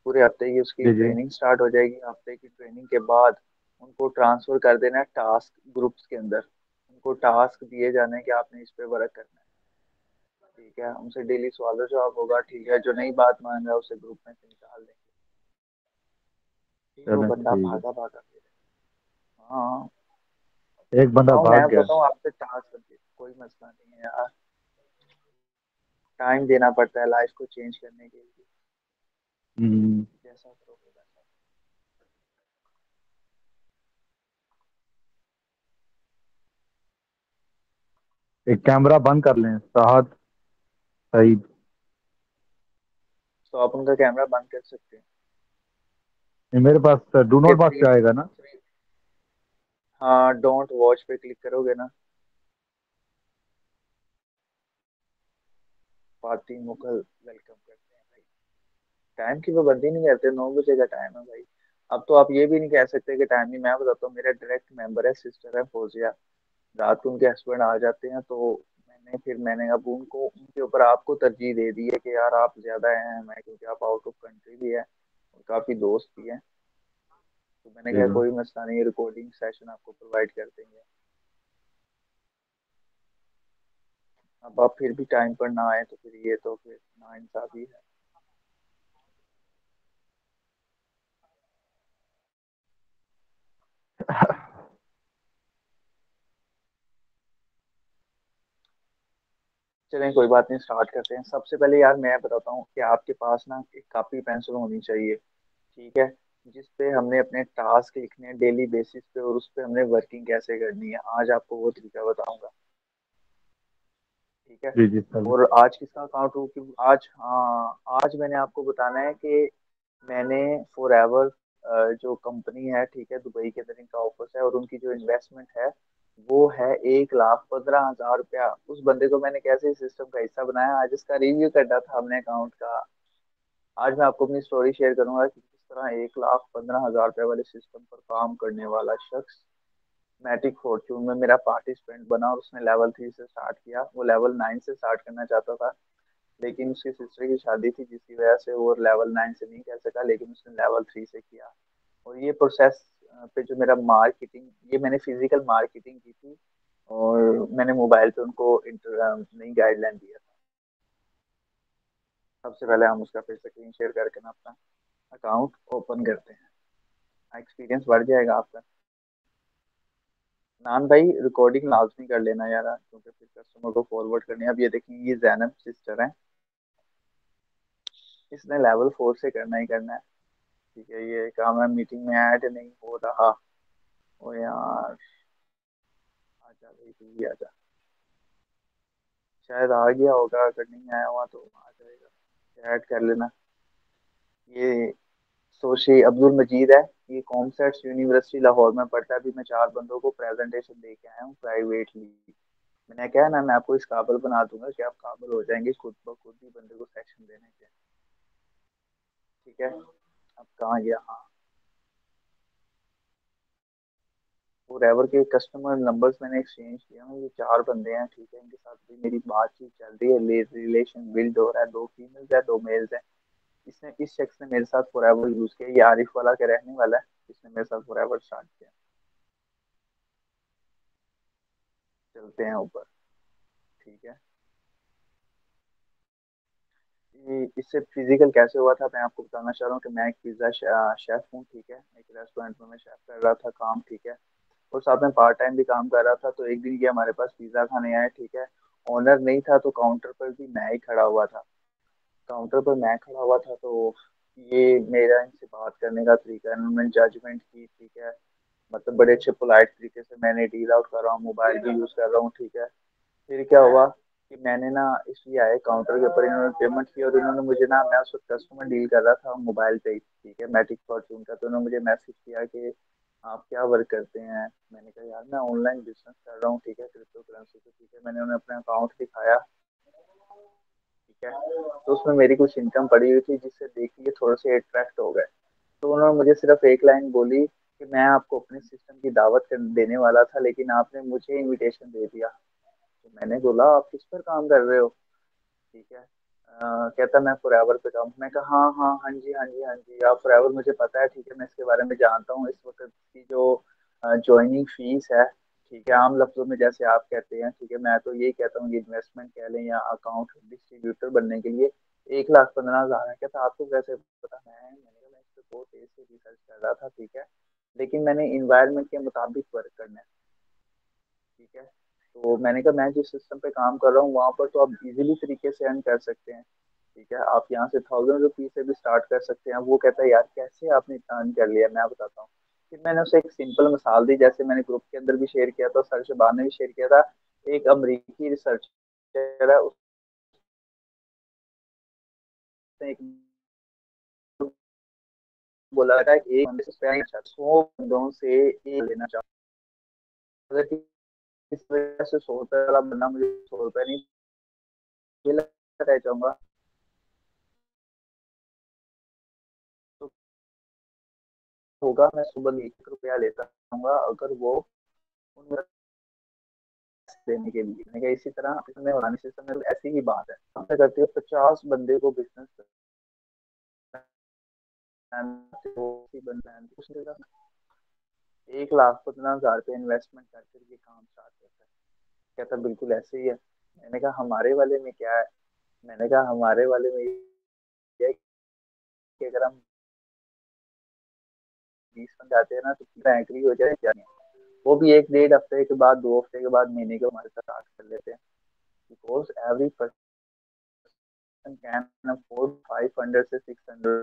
पूरे हफ्ते की उसकी जी जी। ट्रेनिंग स्टार्ट हो जाएगी। हफ्ते की ट्रेनिंग के बाद उनको ट्रांसफर कर देना है टास्क ग्रुप्स के अंदर। उनको टास्क दिए जाने हैं कि आपने इस पे वर्क करना है। ठीक है, उनसे डेली सवाल जवाब होगा। ठीक है, जो नई बात मान रहा है उसे ग्रुप में से निकाल देंगे। फिर वो चलो बंदा ठीक है। भागा भागा फिर। हाँ। एक बंदा बताओ, भाग मैं गया। बताऊँ आपसे टास्क, कोई मसला नहीं है यार। टाइम देना पड़ता है लाइफ को चेंज करने के लिए। हम्म। जैसा करोगे वैसा। एक कैमरा बंद कर लें साहत सही। तो आप उनका कैमरा बंद कर सकते हैं। मेरे पास डू उनके नॉट बॉक्स थ्री पे आएगा ना? थ्री हाँ, डोंट वॉच पे क्लिक करोगे ना। फातिह मुगल वेलकम करते हैं भाई। टाइम की पाबंदी नहीं करते, 9 बजे का टाइम है भाई। अब तो आप ये भी नहीं कह सकते कि टाइम नहीं। मैं बताता हूँ, मेरा डायरेक्ट मेंबर है, सिस्टर है फौजिया। रात को उनके हस्बैंड आ जाते हैं तो मैंने अब उनको उनके ऊपर आपको तरजीह दे दी है कि यार आप ज्यादा हैं मैं, क्योंकि आप आउट ऑफ कंट्री भी है और काफी दोस्त भी हैं। तो मैंने जी कहा जी। कोई मसला नहीं, रिकॉर्डिंग सेशन आपको प्रोवाइड कर देंगे। अब आप फिर भी टाइम पर ना आए तो फिर ये तो फिर नाइंसाफी है। चलें, कोई बात नहीं, स्टार्ट करते हैं। सबसे पहले यार मैं बताता हूँ कि आपके पास ना एक कॉपी पेंसिल होनी चाहिए। ठीक है, जिस पे हमने अपने टास्क लिखने हैं डेली बेसिस पे, और उस पे हमने वर्किंग कैसे करनी है आज आपको वो तरीका बताऊंगा। ठीक है। जी जी सर। और आज किसका अकाउंट हो कि आज, हाँ, आज मैंने आपको बताना है कि मैंने फॉर एवर जो कंपनी है, ठीक है, दुबई के अंदर इनका ऑफिस है, और उनकी जो इन्वेस्टमेंट है वो है 1,15,000 रुपया। उस बंदे को मैंने कैसे इस सिस्टम का हिस्सा बनाया, आज इसका रिव्यू करना था हमने अकाउंट का। आज मैं आपको अपनी स्टोरी शेयर करूंगा कि किस तरह 1,15,000 रुपये वाले सिस्टम पर काम करने वाला शख्स मैटिक फॉर्च्यून में मेरा पार्टिसिपेंट बना, और उसने लेवल 3 से स्टार्ट किया। वो लेवल 9 से स्टार्ट करना चाहता था, लेकिन उसकी सिस्टर की शादी थी जिसकी वजह से वो लेवल 9 से नहीं कर सका, लेकिन उसने लेवल 3 से किया। और ये प्रोसेस पे जो मेरा मार्केटिंग, ये मैंने फिजिकल मार्केटिंग की थी, और मैंने मोबाइल पे उनको नई गाइडलाइन दिया था। सबसे पहले हम उसका फिर स्क्रीन शेयर करके ना अपना अकाउंट ओपन करते हैं। एक्सपीरियंस बढ़ जाएगा आपका। नान भाई, रिकॉर्डिंग लाजमी कर लेना यार, क्योंकि फिर कस्टमर को फॉरवर्ड करनी है। अब ये देखिए, ये जैनब सिस्टर है, इसने लेवल 4 से करना ही करना है। ठीक है, ये काम है, मीटिंग में ऐड नहीं हो रहा। ओ यार, आजा भाई, तू भी आजा। शायद आ गया होगा, अगर नहीं आया हुआ तो आ जाएगा। ऐड कर लेना। ये सोशी अब्दुल मजीद है। ये कॉमसेट्स यूनिवर्सिटी लाहौर में पढ़ता है। अभी मैं 4 बंदों को प्रेजेंटेशन दे के आया हूँ प्राइवेटली। मैंने कहा ना, मैं आपको इस काबिल बना दूंगा कि आप काबिल हो जाएंगे खुद ब खुद ही बंदे को सेक्शन देने के। ठीक है, अब कहाँ गया, हाँ। और एवर के कस्टमर नंबर्स मैंने एक्सचेंज किए हैं। ये 4 बंदे हैं, ठीक है, इनके साथ भी मेरी बातचीत चल रही है, रिलेशन बिल्ड हो रहा है। 2 फीमेल्स है, 2 मेल्स है। इसने, इस शख्स ने मेरे साथ फॉर एवर यूज किया। ये आरिफ वाला के रहने वाला है, इसने मेरे साथ फॉर एवर स्टार्ट किया। चलते हैं ऊपर। ठीक है, ये इससे फिजिकल कैसे हुआ था मैं आपको बताना चाह रहा हूँ कि मैं एक पिज्जा शेफ हूँ। ठीक है, एक रेस्टोरेंट में मैं शेफ कर रहा था काम। ठीक है, और साथ में पार्ट टाइम भी काम कर रहा था। तो एक दिन ये हमारे पास पिज्जा खाने आए। ठीक है, ओनर नहीं था तो काउंटर पर भी मैं ही खड़ा हुआ था। काउंटर पर मैं खड़ा हुआ था तो ये मेरा इनसे बात करने का तरीका, इन्होंने जजमेंट की। ठीक है, मतलब बड़े अच्छे पोलाइट तरीके से मैंने डील आउट कर रहा हूँ, मोबाइल भी यूज कर रहा हूँ। ठीक है, फिर क्या हुआ कि मैंने ना, इसलिए आए काउंटर के ऊपर, इन्होंने पेमेंट की, और इन्होंने मुझे ना, मैं उस वक्त कस्टमर डील कर रहा था मोबाइल पे ही। ठीक है, मैटिक फॉर्चून का। तो उन्होंने मुझे मैसेज किया कि आप क्या वर्क करते हैं। मैंने कहा यार मैं ऑनलाइन बिजनेस कर रहा हूँ। ठीक है, क्रिप्टो करेंसी पे। ठीक है, मैंने उन्हें अपना अकाउंट दिखाया। ठीक है, तो उसमें मेरी कुछ इनकम पड़ी हुई थी, जिससे देख के थोड़े से अट्रैक्ट हो गए। तो उन्होंने मुझे सिर्फ एक लाइन बोली कि मैं आपको अपने सिस्टम की दावत देने वाला था, लेकिन आपने मुझे इनविटेशन दे दिया। तो मैंने बोला आप किस पर काम कर रहे हो। ठीक है, कहता मैं फॉरएवर पे काम। मैं कहा हाँ हाँ हाँ जी हाँ जी हाँ जी, आप फॉरएवर मुझे पता है, ठीक है, मैं इसके बारे में जानता हूँ। इस वक्त की जो ज्वाइनिंग फीस है, ठीक है, आम लफ्जों में जैसे आप कहते हैं, ठीक है, मैं तो यही कहता हूँ, ये इन्वेस्टमेंट कह लें या अकाउंट डिस्ट्रीब्यूटर बनने के लिए 1,15,000 है। कहता आपको कैसे पता? मैंने कहा मैं इस पे बहुत तेज से रिसर्च कर रहा था, ठीक है, लेकिन मैंने इन्वायरमेंट के मुताबिक वर्क करना है, ठीक है। तो मैंने कहा मैं जिस सिस्टम पे काम कर रहा हूँ वहां पर तो आप इजीली तरीके से अर्न कर सकते हैं, ठीक है, आप यहाँ से 1,000 रुपीज से भी स्टार्ट कर सकते हैं। वो कहता है यार कैसे आपने इतना अर्न कर लिया, मैं बताता हूँ। फिर मैंने उसे एक सिंपल मिसाल दी, जैसे मैंने ग्रुप के अंदर भी शेयर किया था, सर शबान ने भी शेयर किया था। एक अमरीकी रिसर्चर है, उसने एक बोला था कि एक बंदे से 100 बंदों से एक लेना चाहता हूं। अगर किस वजह से 100 रुपये वाला बंदा मुझे 100 रुपये नहीं मिला, रह जाऊंगा। तो होगा मैं सुबह 1 रुपया लेता हूँ अगर वो उन देने के लिए। मैंने कहा इसी तरह में फलानी सिस्टम में ऐसी ही बात है, आपने करते हो 50 बंदे को बिजनेस उसने 1,15,000 रुपये इन्वेस्टमेंट करके ये काम स्टार्ट करता है। कहता बिल्कुल ऐसे ही है। मैंने कहा हमारे वाले में क्या है? मैंने कहा हमारे वाले में ये है कि अगर हम 20 बन जाते हैं ना तो पूरा एग्री हो जाए क्या नहीं। वो भी 1 डेढ़ हफ्ते के बाद, 2 हफ्ते के बाद, महीने के हमारे साथ स्टार्ट कर लेते हैं। बिकॉज एवरी कैन अफोर्ड 500 से 600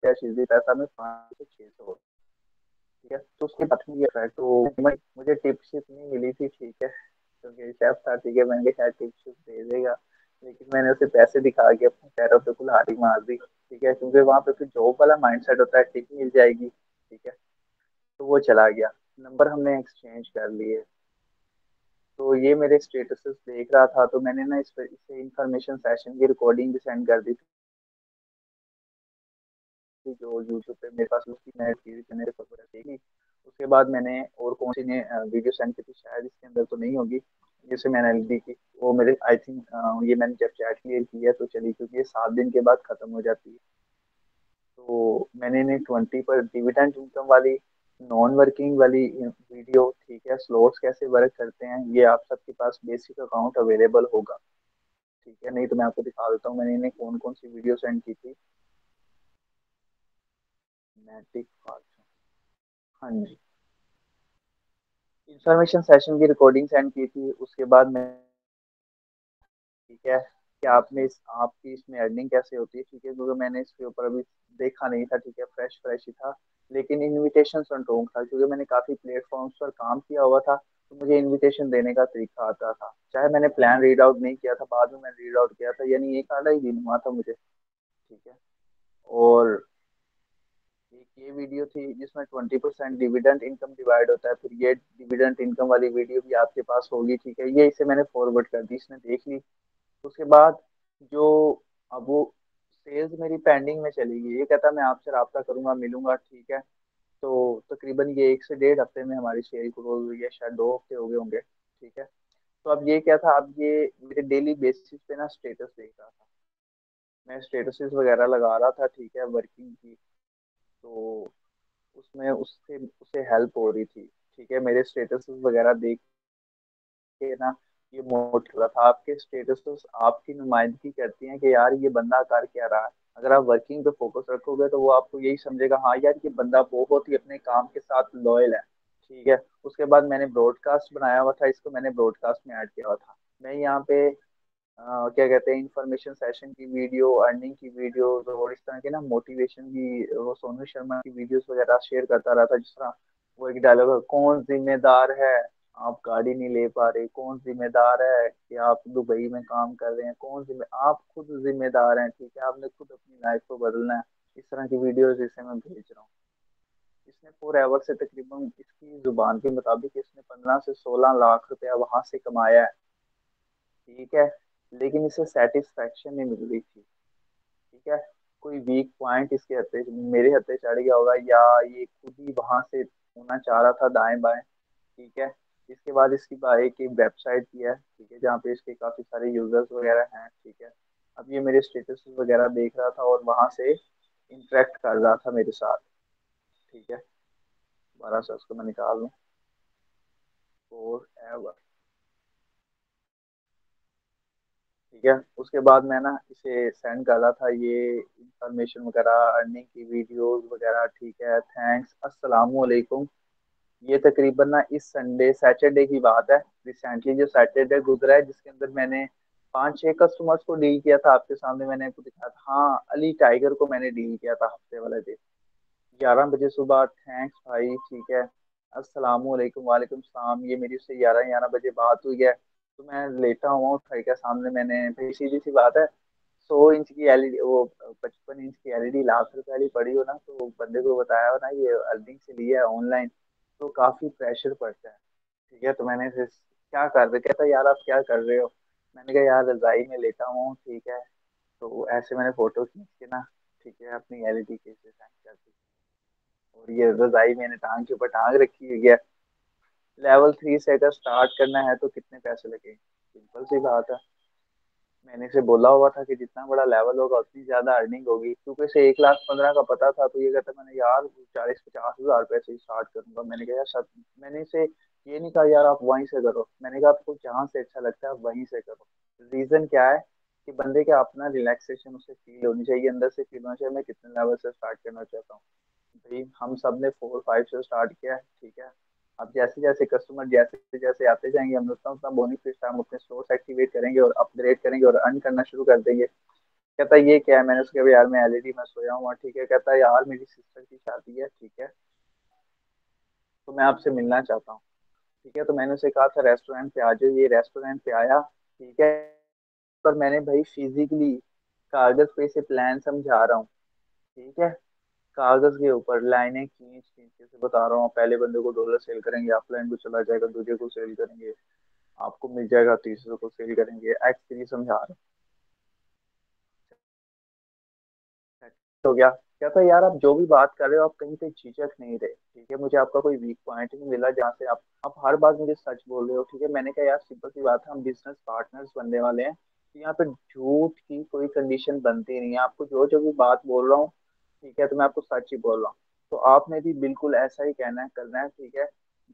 क्या चीज पैसा में 500 से 600, ठीक है। तो उसके बाद में ये है तो मुझे टिप शिप नहीं मिली थी, ठीक है, क्योंकि शेफ था, ठीक है, मैंने कहा शायद टिप शिप दे देगा। लेकिन मैंने उसे पैसे दिखा के अपने पैरों पे कुल्हाड़ी मार दी, ठीक है, क्योंकि वहां पे फिर जॉब वाला माइंडसेट होता है, टिप मिल जाएगी, ठीक है। तो वो चला गया, नंबर हमने एक्सचेंज कर लिए। तो ये मेरे स्टेटसेस देख रहा था, तो मैंने ना इसे इंफॉर्मेशन सेशन की रिकॉर्डिंग भी सेंड कर दी थी, जो यूट्यूब पे मेरे पास उसकी मैं सीरीज मैंने देखी। उसके बाद मैंने और कौन सी ने वीडियो सेंड की थी, शायद इसके अंदर तो नहीं होगी, जिसे मैंने दी थी वो मेरे आई थिंक ये मैंने जब चैट क्लियर की है तो चली, क्योंकि ये 7 दिन के बाद खत्म हो जाती है। तो मैंने इन्हें 20 पर डिविडेंड इनकम वाली, नॉन वर्किंग वाली वीडियो, ठीक है, स्लॉट्स कैसे वर्क करते हैं, ये आप सबके पास बेसिक अकाउंट अवेलेबल होगा, ठीक है। नहीं तो मैं आपको दिखा देता हूँ मैंने इन्हें कौन कौन सी वीडियो सेंड की थी। मैटिक फाल्स, हाँ जी, इंफॉर्मेशन सेशन की रिकॉर्डिंग सेंड की थी। उसके बाद मैं, ठीक है, कि आपने आपकी इसमें अर्निंग कैसे होती है, ठीक है, क्योंकि मैंने इसके ऊपर अभी देखा नहीं था, ठीक है, फ्रेश फ्रेश ही था। लेकिन इनविटेशन संटोंग था, क्योंकि मैंने काफी प्लेटफॉर्म्स पर काम किया हुआ था, तो मुझे इनविटेशन देने का तरीका आता था। चाहे मैंने प्लान रीड आउट नहीं किया था, बाद में मैंने रीड आउट किया था, यानी एक आधा ही दिन हुआ था मुझे, ठीक है। और एक ये वीडियो थी जिसमें 20% डिविडेंड इनकम डिवाइड होता है, फिर ये डिविडेंड इनकम वाली वीडियो भी आपके पास होगी, ठीक है। ये इसे मैंने फॉरवर्ड कर दी, इसने देख ली। उसके बाद जो, अब वो सेल्स मेरी पेंडिंग में चली गई, ये कहता मैं आपसे रब्ता करूंगा, मिलूंगा, ठीक है। तो तकरीबन ये 1 से 1.5 हफ्ते में हमारी सेल क्लोज हुई है, शायद 2 हफ्ते हो गए होंगे, ठीक है। तो अब ये क्या था, अब ये मेरे डेली बेसिस पे ना स्टेटस देख रहा था, मैं स्टेटसेस वगैरह लगा रहा था, ठीक है, वर्किंग की। तो उसमें उससे उसे हेल्प हो रही थी, ठीक है, मेरे स्टेटस वगैरह देख के ना ये मोटिव हो रहा था। आपके स्टेटस आपकी नुमाइंदगी करती हैं कि यार ये बंदा कर क्या रहा है। अगर आप वर्किंग पे फोकस रखोगे तो वो आपको यही समझेगा, हाँ यार ये बंदा बहुत ही अपने काम के साथ लॉयल है, ठीक है। उसके बाद मैंने ब्रॉडकास्ट बनाया हुआ था, इसको मैंने ब्रॉडकास्ट में ऐड किया हुआ था। मैं यहाँ पे क्या कहते हैं, इंफॉर्मेशन सेशन की वीडियो, अर्निंग की वीडियो और इस तरह के ना मोटिवेशन की, वो सोनू शर्मा की वीडियोस वगैरह शेयर करता रहा था। जिस तरह वो एक डायलॉग है, कौन जिम्मेदार है आप गाड़ी नहीं ले पा रहे, कौन जिम्मेदार है कि आप दुबई में काम कर रहे हैं, कौन जिम्मे आप खुद जिम्मेदार हैं, ठीक है, आपने खुद अपनी लाइफ को बदलना है। इस तरह की वीडियोस इसे मैं भेज रहा हूँ। इसने 4 आवर से तकरीबन, इसकी जुबान के मुताबिक इसने 15 से 16 लाख रुपया वहां से कमाया है, ठीक है। लेकिन इसे सेटिस्फेक्शन नहीं मिल रही थी, ठीक है। कोई वीक पॉइंट इसके हत्थे मेरे हत्थे चढ़ गया होगा, या ये खुद ही वहां से होना चाह रहा था दाएं बाएं, ठीक है। इसके बाद इसकी एक वेबसाइट भी है, ठीक है, जहाँ पे इसके काफी सारे यूजर्स वगैरह हैं, ठीक है। अब ये मेरे स्टेटस वगैरह देख रहा था और वहां से इंटरेक्ट कर रहा था मेरे साथ। ठीक है, दोबारा से उसको मैं निकाल लूँ। For ever. ठीक है, उसके बाद मैं ना इसे सेंड कर रहा था ये इंफॉर्मेशन वगैरह, अर्निंग की वीडियोस वगैरह। ठीक है, थैंक्स, अस्सलाम वालेकुम। ये तकरीबन ना इस संडे सैटरडे की बात है। रिसेंटली जो सैटरडे गुजरा है जिसके अंदर मैंने 5-6 कस्टमर्स को डील किया था, आपके सामने मैंने आपको दिखाया था। हाँ, अली टाइगर को मैंने डील किया था हफ्ते वाले दिन, 11 बजे सुबह। थैंक्स भाई। ठीक है, अस्सलाम वालेकुम। वालेकुम सलाम। ये मेरी उससे 11-11 बजे बात हुई है। तो मैं लेटा हुआ हूँ, ठीक है, सामने मैंने भाई, सीधी सी बात है, 100 इंच की एलईडी, वो 55 इंच की एलईडी लाख रुपए वाली पड़ी हो ना, तो बंदे को बताया हो ना ये अर्निंग से लिया है ऑनलाइन, तो काफी प्रेशर पड़ता है। ठीक है, तो मैंने फिर क्या कर रहे, कहता यार आप क्या कर रहे हो। मैंने कहा यार रजाई में लेटा हुआ हूँ। ठीक है, तो ऐसे मैंने फोटो खींच के ना, ठीक है, अपनी एलईडी के से सेंड कर दी। और ये रजाई मैंने टांग के ऊपर टांग रखी हुई है। लेवल 3 से अगर स्टार्ट करना है तो कितने पैसे लगेंगे? सिंपल सी बात है। मैंने इसे बोला हुआ था कि जितना बड़ा लेवल होगा उतनी ज्यादा अर्निंग होगी, क्योंकि इसे 1,15,000 का पता था। तो ये कहता मैंने यार 40-50 हजार रुपए से स्टार्ट करूंगा। मैंने कहा यार सब, मैंने इसे ये नहीं कहा यार आप वहीं से करो, मैंने कहा आपको जहाँ से अच्छा लगता है आप वहीं से करो। रीजन क्या है कि बंदे के अपना रिलैक्सेशन उसे फील होनी चाहिए, अंदर से फील होना चाहिए मैं कितने लेवल से स्टार्ट करना चाहता हूँ। भाई हम सब ने 4-5 से स्टार्ट किया है। ठीक है, अब जैसे जैसे कस्टमर जैसे जैसे आते जाएंगे, हम उतना उतना बोनिफिट हम अपने स्टोर्स एक्टिवेट करेंगे और अपग्रेड करेंगे और अर्न करना शुरू कर देंगे। कहता है ये क्या है, मैंने उसके कहा यार मैं एलईडी में सोया हुआ। ठीक है, कहता है यार मेरी सिस्टर की शादी है। ठीक है, तो मैं आपसे मिलना चाहता हूँ। ठीक है, तो मैंने उसे कहा था रेस्टोरेंट पे आ जाओ, ये रेस्टोरेंट पे आया। ठीक है, पर मैंने भाई फिजिकली कागज पे इसे प्लान समझा रहा हूँ। ठीक है, कागज के ऊपर लाइनें खींच खींच के से बता रहा हूँ, पहले बंदे को डॉलर सेल करेंगे, अपलाइन को चला जाएगा, दूसरे को सेल करेंगे, आपको मिल जाएगा, तीसरे को सेल करेंगे, एक्स 3 समझा रहा हूँ। हो गया। क्या था यार, आप जो भी बात कर रहे हो आप कहीं पे झिझक नहीं रहे। ठीक है, मुझे आपका कोई वीक पॉइंट नहीं मिला जहाँ से आप हर बात मुझे सच बोल रहे हो। ठीक है, मैंने कहा यार सिंपल सी बात है, हम बिजनेस पार्टनर्स बनने वाले हैं, तो यहाँ पे झूठ की कोई कंडीशन बनती नहीं है। आपको जो जो भी बात बोल रहा हूँ, ठीक है, तो मैं आपको सच ही बोल रहा हूँ। तो आपने भी बिल्कुल ऐसा ही कहना है, करना है। ठीक है,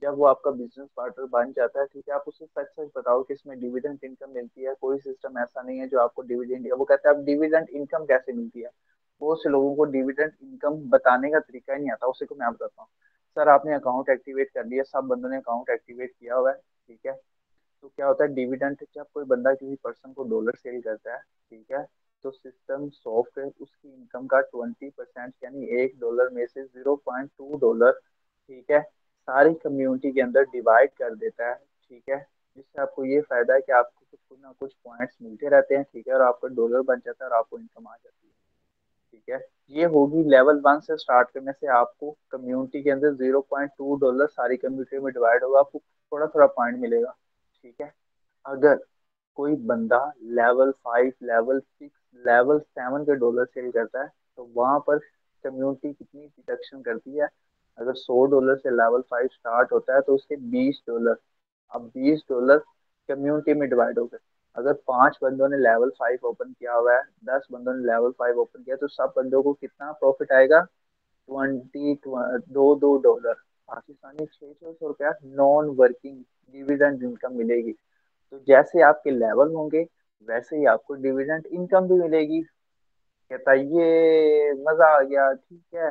जब वो आपका बिजनेस पार्टनर बन जाता है, ठीक है, आप उसे सच सच बताओ कि इसमें डिविडेंड इनकम मिलती है। कोई सिस्टम ऐसा नहीं है जो आपको डिविडेंड, वो कहता है अब डिविडेंड इनकम कैसे मिलती है। बहुत से लोगों को डिविडेंड इनकम बताने का तरीका ही नहीं आता, उसी को मैं आप बताता हूँ। सर आपने अकाउंट एक्टिवेट कर लिया, सब बंदों ने अकाउंट एक्टिवेट किया हुआ है। ठीक है, तो क्या होता है डिविडेंड, जब कोई बंदा किसी पर्सन को डॉलर सेल करता है, ठीक है, तो सिस्टम सॉफ्टवेयर उसकी इनकम का 20%, यानी $1 में से $0.2, ठीक है, सारी कम्युनिटी के अंदर डिवाइड कर देता है। ठीक है, जिससे आपको ये फायदा है कि आपको कुछ ना कुछ पॉइंट्स मिलते रहते हैं। ठीक है, और आपका डॉलर बन जाता है और आपको इनकम आ जाती है। ठीक है, ये होगी लेवल 1 से स्टार्ट करने से आपको कम्युनिटी के अंदर $0.2 सारी कम्युनिटी में डिवाइड होगा, आपको थोड़ा थोड़ा पॉइंट मिलेगा। ठीक है, अगर कोई बंदा लेवल 5, लेवल 6, लेवल 7 के डॉलर सेल करता है, तो वहां पर कम्युनिटी कितनी डिडक्शन करती है। अगर $100 से लेवल 5 स्टार्ट होता है तो उसके $20, अब $20 कम्युनिटी में डिवाइड हो गए। अगर 5 बंदों ने लेवल 5 ओपन किया हुआ है, 10 बंदों ने लेवल 5 ओपन किया, तो सब बंदों को कितना प्रॉफिट आएगा? 2 $2 पाकिस्तानी, 600 रुपया नॉन वर्किंग डिविडेंड इनकम मिलेगी। तो जैसे आपके लेवल होंगे वैसे ही आपको डिविडेंड इनकम भी मिलेगी। कहता ये मजा आ गया। ठीक है,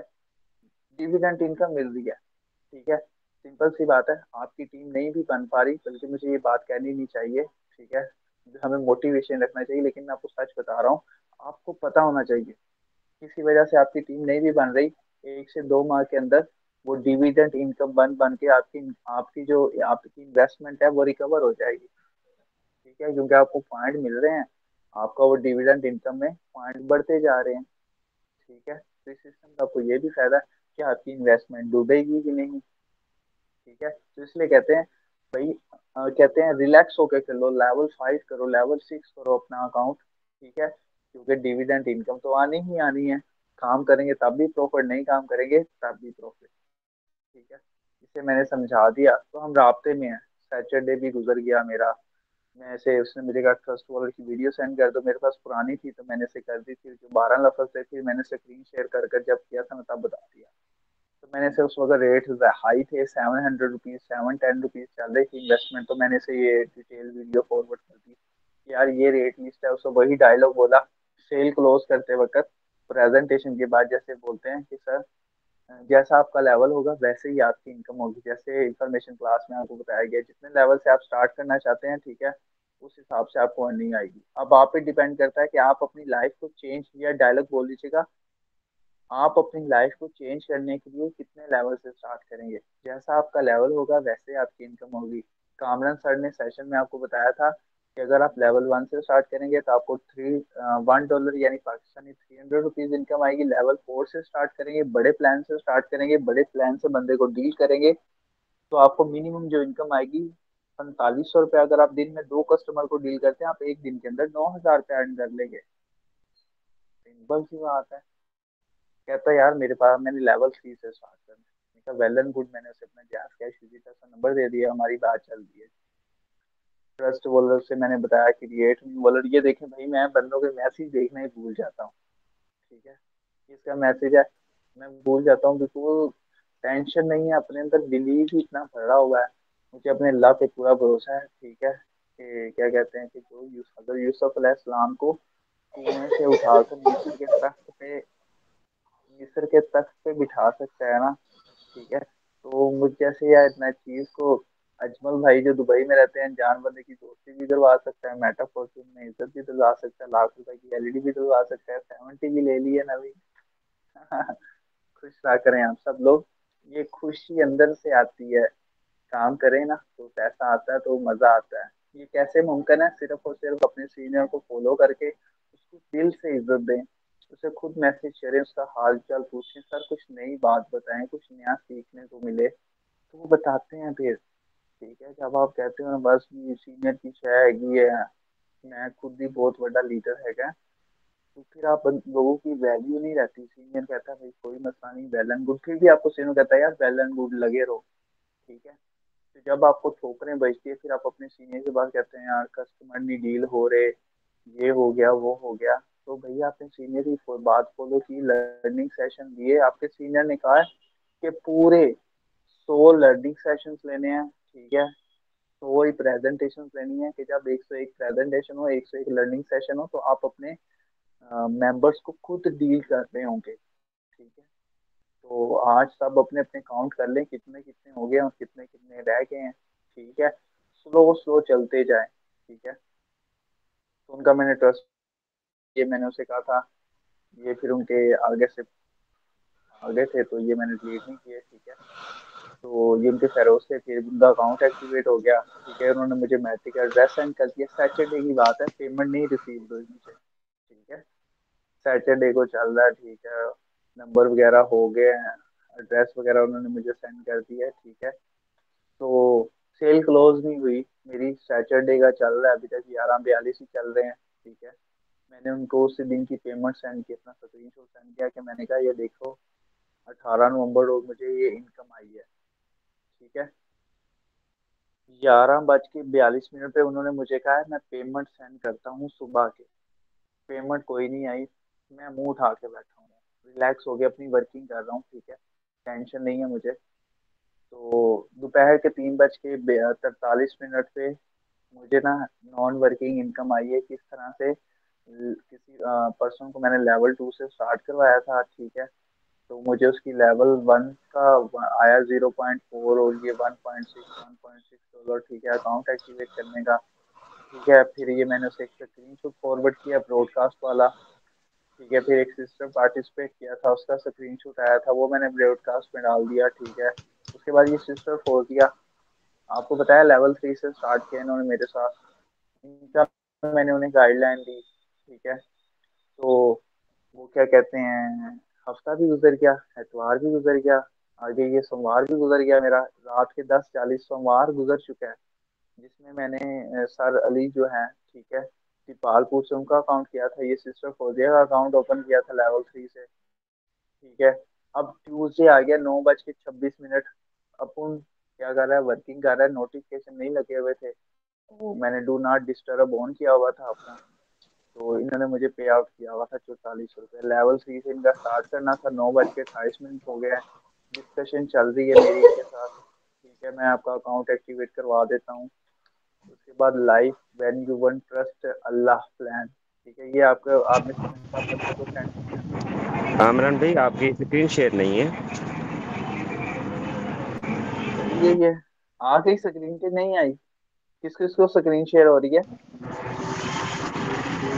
डिविडेंड इनकम मिल रही है। ठीक है, सिंपल सी बात है, आपकी टीम नहीं भी बन पा रही, बल्कि मुझे ये बात कहनी नहीं चाहिए। ठीक है, हमें मोटिवेशन रखना चाहिए, लेकिन मैं आपको सच बता रहा हूँ, आपको पता होना चाहिए किसी वजह से आपकी टीम नहीं भी बन रही, 1 से 2 माह के अंदर वो डिविडेंड इनकम बन बन के आपकी आपकी जो आपकी इन्वेस्टमेंट है वो रिकवर हो जाएगी। ठीक है, क्योंकि आपको पॉइंट मिल रहे हैं, आपका वो डिविडेंड इनकम में पॉइंट बढ़ते जा रहे हैं। ठीक है, तो इस सिस्टम का आपको ये भी फायदा है कि आपकी इन्वेस्टमेंट डूबेगी कि नहीं। ठीक है, तो इसलिए कहते हैं भाई, कहते हैं रिलैक्स होकर कर लो, लेवल 5 करो, लेवल 6 करो अपना अकाउंट। ठीक है, क्योंकि डिविडेंड इनकम तो आनी ही आनी है। काम करेंगे तब भी प्रॉफिट, नहीं काम करेंगे तब भी प्रॉफिट। ठीक है, इसे मैंने समझा दिया, तो हम राब्ते में हैं। सैटरडे भी गुजर गया मेरा, मैं ऐसे, उसने मुझे कहा ट्रस्ट वॉलेट की वीडियो सेंड कर दो, मेरे पास पुरानी थी तो मैंने से कर दी थी, जो 12 लफ्ज थे, फिर मैंने स्क्रीन शेयर कर कर जब किया था मैं तब बता दिया। तो मैंने से उस वक्त रेट हाई थे, 700 रुपीज, 710 रुपीज चल रही थी इन्वेस्टमेंट, तो मैंने से ये डिटेल वीडियो फॉरवर्ड कर दी कि यार ये रेट लिस्ट है। उसको वही डायलॉग बोला सेल क्लोज करते वक्त, प्रेजेंटेशन के बाद, जैसे बोलते हैं कि सर जैसा आपका लेवल होगा वैसे ही आपकी इनकम होगी। जैसे इंफॉर्मेशन क्लास में आपको बताया गया, जितने लेवल से आप स्टार्ट करना चाहते हैं, ठीक है, उस हिसाब से आपको अर्निंग आएगी। अब आप पे डिपेंड करता है कि आप अपनी लाइफ को चेंज, या डायलॉग बोल लीजिएगा, आप अपनी लाइफ को चेंज करने के लिए कितने लेवल से स्टार्ट करेंगे। जैसा आपका लेवल होगा वैसे आपकी इनकम होगी। कामरान सर ने सेशन में आपको बताया था कि अगर आप लेवल 1 से स्टार्ट करेंगे तो आपको $1 यानी पाकिस्तानी ₹300 इनकम आएगी। लेवल 4 से स्टार्ट करेंगे, बड़े प्लान से स्टार्ट करेंगे, बड़े प्लान से बंदे को डील करेंगे, तो आपको मिनिमम जो इनकम आएगी 4500 रुपये। अगर आप दिन में 2 कस्टमर को डील करते हैं, आप एक दिन के अंदर 9000 रुपये अर्न कर लेंगे। सिंपल सी बात है। कहता है यार मेरे पास, मैंने लेवल 3 से स्टार्ट करना है। मैंने कहा वेल एंड गुड, मैंने उसे अपना जैस कैश विजिटर का नंबर दे दिया, हमारी बात चल रही है। ट्रस्ट वॉलर से मैंने बताया क्रिएट न्यू वॉलेट। ये देखें भाई, मैं बंदों के मैसेज देखना ही भूल जाता हूँ, ठीक है, इसका मैसेज है, मैं भूल जाता हूँ बिल्कुल। टेंशन नहीं है, अपने अंदर बिलीव ही इतना भरा हुआ है, मुझे अपने अल्लाह पे पूरा भरोसा है, ठीक है, कि क्या कहते हैं कि जो हजरत यूसुफ अलैहिस्सलाम को कुएं से उठाकर मिस्र के तख्त पे बिठा सकता है ना, ठीक है, तो मुझ जैसे यार इतना चीज को अजमल भाई जो दुबई में रहते हैं, जान बंदे की दोस्ती भी दिलवा सकता है, मेटा फॉर्च्यून में इज्जत भी दिलवा सकता है, लाख रुपए की एलईडी भी दिलवा सकता है, 70 भी ले ली है नवी। खुश रहा करें आप सब लोग। ये खुशी अंदर से आती है, काम करें ना तो पैसा आता है, तो मजा आता है। ये कैसे मुमकिन है? सिर्फ और सिर्फ अपने सीनियर को फॉलो करके उसको दिल से इज्जत दें, उसे खुद मैसेज करें, उसका हाल चाल पूछें, सर कुछ नई बात बताएं, कुछ नया सीखने को मिले, तो वो बताते हैं फिर, ठीक है। जब आप कहते हो ना बस ये सीनियर की शय हैगी है, मैं खुद ही बहुत बड़ा लीडर हैगा, तो फिर आप लोगों की वैल्यू नहीं रहती। सीनियर कहता है भाई कोई मसला नहीं, वेल एंड गुड, फिर भी आपको सीनियर कहता है यार वेल एंड गुड लगे रहो, ठीक है। तो जब आपको ठोकरें बजती है, फिर आप अपने सीनियर के पास कहते हैं यार कस्टमर नहीं डील हो रहे, ये हो गया वो हो गया, तो भैया आपने सीनियर की बात फॉलो की, लर्निंग सेशन दिए, आपके सीनियर ने कहा है कि पूरे 100 लर्निंग सेशंस लेने हैं, ठीक है, 100 ही प्रेजेंटेशन लेनी है, कि जब 101 प्रेजेंटेशन हो, 101 लर्निंग सेशन हो, तो आप अपने मेंबर्स को खुद डील कर रहे होंगे, ठीक है। तो आज सब अपने अपने काउंट कर लें कितने कितने हो गए और कितने कितने रह गए हैं, ठीक है, स्लो स्लो चलते जाए, ठीक है। तो उनका मैंने ट्रस्ट, ये मैंने उसे कहा था, ये फिर उनके आगे से आगे थे तो ये मैंने डिलीट नहीं किए, ठीक है। तो ये उनके फेरोज थे, फिर उनका अकाउंट एक्टिवेट हो गया, ठीक है, उन्होंने मुझे मैट्रिक एड्रेस सेंड कर दिया। सैटरडे की बात है, पेमेंट नहीं रिसीव हुई मुझे, ठीक है, सैटरडे को चल रहा है, ठीक है, नंबर वगैरह हो गए हैं, एड्रेस वगैरह उन्होंने मुझे सेंड कर दिया है, ठीक है। तो सेल क्लोज नहीं हुई मेरी, सैटरडे का चल रहा है, अभी तक 11:42 ही चल रहे हैं, ठीक है। मैंने उनको उस दिन की पेमेंट सेंड की, अपना स्क्रीन शॉट सेंड किया कि मैंने कहा ये देखो 18 नवंबर को मुझे ये इनकम आई है, ठीक है। 11:42 पे उन्होंने मुझे कहा है मैं पेमेंट सेंड करता हूँ सुबह के। पेमेंट कोई नहीं आई, मैं मुंह उठा के बैठा हूँ, रिलैक्स हो गया, अपनी वर्किंग कर रहा हूँ, ठीक है, टेंशन नहीं है मुझे। तो दोपहर के 3:43 पे मुझे ना नॉन वर्किंग इनकम आई है। किस तरह से? किसी पर्सन को मैंने लेवल 2 से स्टार्ट करवाया था, ठीक है, तो मुझे उसकी लेवल 1 का आया 0.4, और ये 1.6 ठीक है, अकाउंट एक्टिवेट करने का, ठीक है। फिर ये मैंने उसे एक स्क्रीन शॉट फॉरवर्ड किया ब्रॉडकास्ट वाला, ठीक है। फिर एक सिस्टर पार्टिसिपेट किया था, उसका स्क्रीन शॉट आया था, वो मैंने ब्रॉडकास्ट में डाल दिया, ठीक है। उसके बाद ये सिस्टर फोर किया, आपको बताया लेवल 3 से स्टार्ट किया इन्होंने मेरे साथ, इनका मैंने उन्हें गाइडलाइन दी, ठीक है। तो वो क्या कहते हैं, हफ्ता भी गुजर गया, एतवार भी गुजर गया, आगे ये सोमवार भी गुजर गया, मेरा रात के 10:40 सोमवार गुजर चुका है, जिसमें मैंने सर अली जो है, ठीक है, तिपालपुर से उनका अकाउंट किया था, ये सिस्टर फौजिया का अकाउंट ओपन किया था लेवल 3 से, ठीक है। अब ट्यूसडे आ गया, 9:26 अपन क्या कर रहा है, वर्किंग कर रहा है, नोटिफिकेशन नहीं लगे हुए थे। वो मैंने डू नॉट डिस्टर्ब ऑन किया हुआ था अपना। तो इन्होंने मुझे पे आउट किया हुआ था 44 रुपये। लेवल 3 से इनका स्टार्ट करना था, 9:28 हो गए हैं। डिस्कशन चल रही है मेरी इनके साथ। ठीक है, मैं आपका अकाउंट एक्टिवेट करवा देता हूँ। उसके बाद life when you one trust Allah plan, ठीक है, ये आपका आपने स्क्रीनशॉट बंदे को सेंड किया। आमरान भाई आपकी स्क्रीन शेयर नहीं है। चलिए, ये आ गई स्क्रीन पे, नहीं आई? किस किस को स्क्रीन शेयर हो रही है?